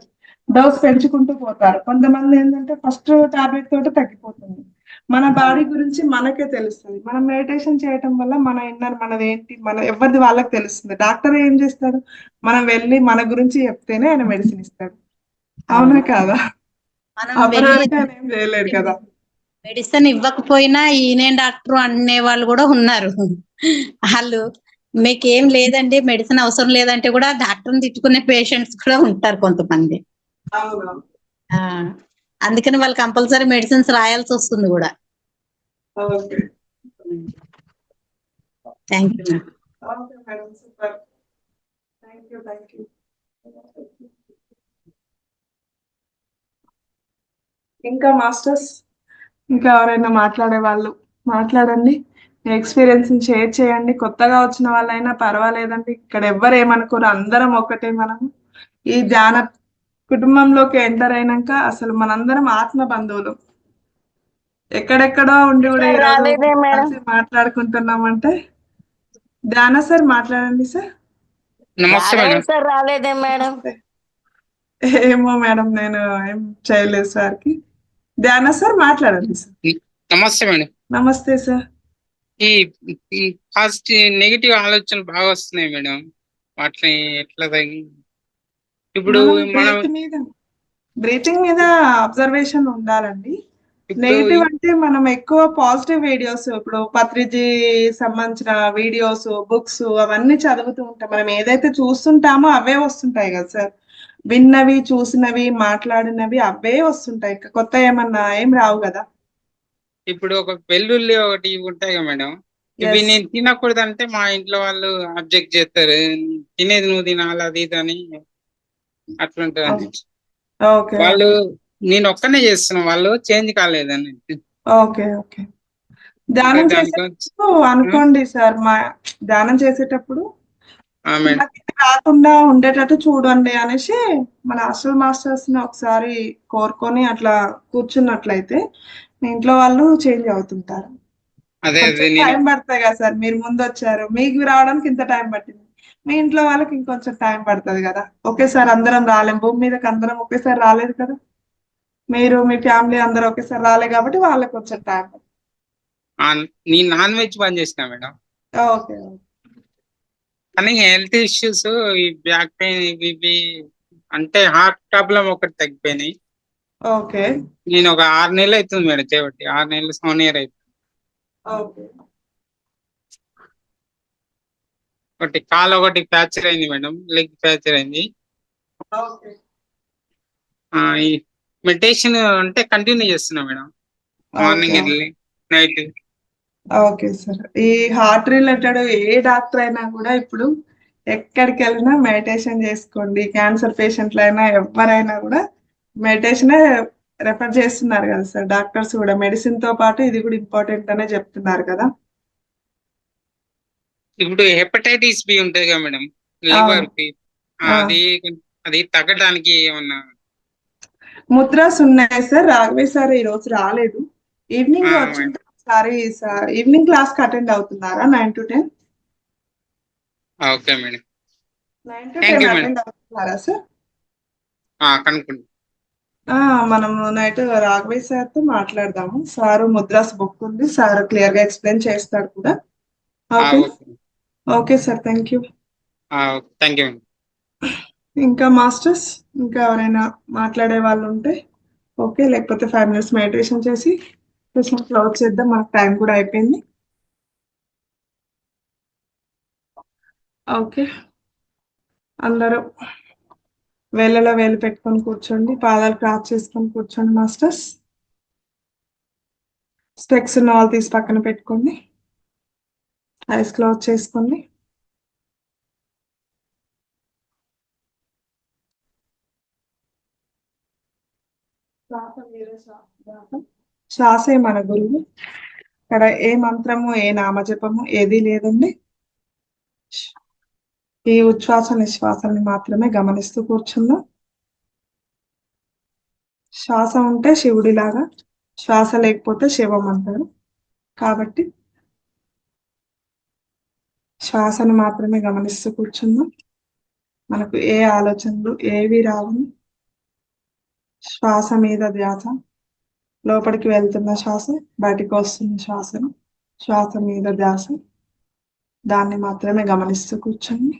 డోస్ పెంచుకుంటూ పోతారు. కొంతమంది ఏంటంటే ఫస్ట్ టాబ్లెట్ తోటి తగ్గిపోతుంది. మన బాడీ గురించి మనకే తెలుస్తుంది. మనం మెడిటేషన్ చేయటం వల్ల మన ఇన్నర్ మనది ఏంటి, మన ఎవరిది వాళ్ళకి తెలుస్తుంది. డాక్టర్ ఏం చేస్తాడు, మనం వెళ్ళి మన గురించి చెప్తేనే ఆయన మెడిసిన్ ఇస్తాడు. అవునా కాదా? అపరాధిగా ఏం చేయలేడు కదా. మెడిసిన్ ఇవ్వకపోయినా ఈయనే డాక్టర్ అనే వాళ్ళు కూడా ఉన్నారు. వాళ్ళు మీకేం లేదండి మెడిసిన్ అవసరం లేదంటే కూడా డాక్టర్ని తిట్టుకునే పేషెంట్స్ కూడా ఉంటారు కొంతమంది. అందుకని వాళ్ళు కంపల్సరీ మెడిసిన్స్ రాయాల్సి వస్తుంది కూడా. Thank you madam. Super, thank you. ఇంకా మాస్టర్స్, ఇంకా ఎవరైనా మాట్లాడే వాళ్ళు మాట్లాడండి. మీ ఎక్స్పీరియన్స్ షేర్ చేయండి. కొత్తగా వచ్చిన వాళ్ళైనా పర్వాలేదండి, ఇక్కడ ఎవ్వరు ఏమనుకోరు, అందరం ఒకటే. మనం ఈ ధ్యాన కుటుంబంలోకి ఎంటర్ అయినాక అసలు మనందరం ఆత్మ బంధువులు. ఎక్కడెక్కడో ఉండి కూడా ఈరోజు కలిసి మాట్లాడుకుంటున్నామంటే. ధ్యాన సార్ మాట్లాడండి సార్. నమస్తే మేడం. సార్ రాలేదే మేడం? ఏమో మేడం, నేను ఏం చేయలేదు సార్కి. ధ్యాన సార్ మాట్లాడండి సార్. నమస్తే మేడం. నమస్తే సార్. ఈ పాజిటివ్ నెగిటివ్ ఆలోచనలు బాగా వస్తున్నాయి మేడం. వాటిని ఎట్లా ఇప్పుడు మనం బ్రీతింగ్ మీద అబ్జర్వేషన్ ఉండాలండి. నెగిటివ్ అంటే మనం ఎక్కువ పాజిటివ్ వీడియోస్, ఇప్పుడు పత్రిజీ సంబంధించిన వీడియోస్, బుక్స్ అవన్నీ చదువుతూ ఉంటాం. మనం ఏదైతే చూస్తుంటామో అవే వస్తుంటాయి కదా సార్. విన్నవి, చూసినవి, మాట్లాడినవి అవే వస్తుంటాయి. కొత్త ఏమన్నా ఏం రావు కదా. ఇప్పుడు ఒక వెల్లుల్లి ఒకటి ఉంటాయి కదా మేడం, ఇవి నేను తినకూడదు అంటే మా ఇంట్లో వాళ్ళు అబ్జెక్ట్ చేస్తారు. తినేది నువ్వు తినాలి అది ఇది అని అట్లుంటది. వాళ్ళు నేను ఒక్కనే చేస్తున్నా, వాళ్ళు చేంజ్ కాలేదని. ఓకే. ధ్యానం చేసేటప్పుడు అనుకోండి సార్, ధ్యానం చేసేటప్పుడు రాకుండా ఉండేటట్టు చూడండి అనేసి మన హాస్టల్ మాస్టర్స్ ని ఒకసారి కోరుకొని అట్లా కూర్చున్నట్లయితే మీ ఇంట్లో వాళ్ళు చేంజ్ అవుతుంటారు. టైం పడుతుంది కదా సార్, మీరు ముందు వచ్చారు, మీకు రావడానికి ఇంత టైం పట్టింది, మీ ఇంట్లో వాళ్ళకి ఇంకొంచెం టైం పడుతుంది కదా. ఒకేసారి అందరం రాలేం, భూమి మీదకి అందరం ఒకేసారి రాలేదు కదా. మీరు మీ ఫ్యామిలీ అందరూ ఒకేసారి రాలే కాబట్టి వాళ్ళకి కొంచెం టైం పడుతుంది. నేను నాన్ వెజ్ బంద్ చేసిన మేడం. ఓకే. కానీ హెల్త్ ఇష్యూస్, ఈ బ్యాక్ పెయిన్, ఇవి అంటే హార్ట్ ప్రాబ్లం ఒకటి తగ్గిపోయినాయి. ఓకే. నేను ఒక 6 నెలలు అవుతుంది మేడం చేయబట్టి. 6 నెలలు 7 ఇయర్ అవుతుంది. ఒకటి కాలు ఒకటి ఫ్రాక్చర్ అయింది మేడం, లెగ్ ఫ్రాక్చర్ అయింది. ఈ మెడిటేషన్ అంటే కంటిన్యూ చేస్తున్నా మేడం, మార్నింగ్ వెళ్ళి నైట్. Okay sir. ఈ హార్ట్ రిలేటెడ్ ఏ డాక్టర్ అయినా కూడా ఇప్పుడు ఎక్కడికి వెళ్ళినా మెడిటేషన్ చేసుకోండి. క్యాన్సర్ పేషెంట్లు అయినా ఎవరైనా కూడా మెడిటేషనే రెఫర్ చేస్తున్నారు కదా సార్. డాక్టర్స్ కూడా మెడిసిన్ తో పాటు ఇది కూడా ఇంపార్టెంట్ అనే చెప్తున్నారు కదా. ఇప్పుడు హెపటైటిస్ బి ఉంటుంది కదా మేడం, లివర్ కి, అది తగ్గడానికి ఏమన్నా ముద్రాస్ ఉన్నాయి సార్. రాఘవే సార్ ఈ రోజు రాలేదు, ఈవినింగ్ వచ్చింటే ఒకసారి ఈవినింగ్ క్లాస్ కి అటెండ్ అవుతున్నారా? 9 to 10. Okay madam. 9 to 10 attend అవుతున్నారా సార్? కనుక్కోండి. మనము నైట్ రాఘవే సార్ తో మాట్లాడదాము. సారు ముద్రాస్ బుక్ ఉంది, సార్ క్లియర్ గా ఎక్స్ప్లెయిన్ చేస్తాడు కూడా. Okay sir, thank you. Thank you. ఇంకా మాస్టర్స్, ఇంకా ఎవరైనా మాట్లాడే వాళ్ళు ఉంటే ఓకే, లేకపోతే 5 minutes మెడిటేషన్ చేసి క్లోజ్ చేద్దాం, మనకు టైం కూడా అయిపోయింది. ఓకే, అందరూ వేళ్ళలో వేలు పెట్టుకొని కూర్చోండి. పాదాలు క్రాస్ చేసుకొని కూర్చోండి మాస్టర్స్. స్పెక్స్ ఉన్న వాళ్ళు తీసి పక్కన పెట్టుకోండి. ఐస్ క్లోజ్ చేసుకోండి. శ్వాసే మన గురువు. ఇక్కడ ఏ మంత్రము ఏ నామజపము ఏదీ లేదండి. ఈ ఉచ్ఛ్వాస నిశ్వాసాన్ని మాత్రమే గమనిస్తూ కూర్చుందాం. శ్వాస ఉంటే శివుడిలాగా, శ్వాస లేకపోతే శివం అంటారు. కాబట్టి శ్వాసను మాత్రమే గమనిస్తూ కూర్చుందాం. మనకు ఏ ఆలోచనలు ఏవి రావు. శ్వాస మీద ధ్యాస. లోపలికి వెళ్తున్న శ్వాస, బయటికి వస్తున్న శ్వాసను, శ్వాస మీద ధ్యాస, దాన్ని మాత్రమే గమనిస్తూ కూర్చోండి.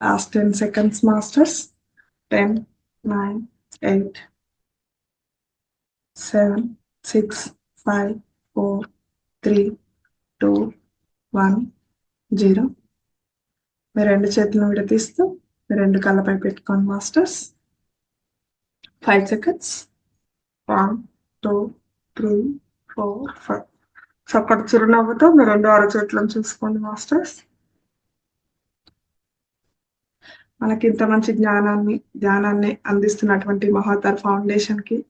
Last 10 seconds, masters. 10, 9, 8, 7, 6, 5, 4, 3, 2, 1, 0. మీ రెండు చేతులను విడతీస్తూ మీ రెండు కళ్ళపై పెట్టుకోండి మాస్టర్స్. 5 seconds. 1, 2, 3, 4, 5. చక్కటి చిరునవ్వుతో మీ రెండు అరచేతులను చూసుకోండి మాస్టర్స్. మనకి ఇంత మంచి జ్ఞానాన్ని అందిస్తున్నటువంటి మహాతర్ ఫౌండేషన్ కి,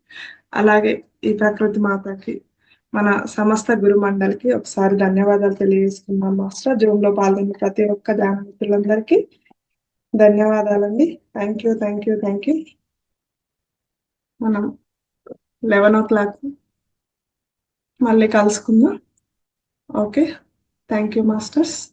అలాగే ఈ ప్రకృతి మాతకి, మన సమస్త గురు మండలికి ఒకసారి ధన్యవాదాలు తెలియజేసుకున్నాం మాస్టర్. జూమ్ లో పాల్గొన్న ప్రతి ఒక్క ధ్యాన మిత్రులందరికీ ధన్యవాదాలండి. Thank you. మనం 11 o'clock మళ్ళీ కలుసుకుందాం. Okay, thank you masters.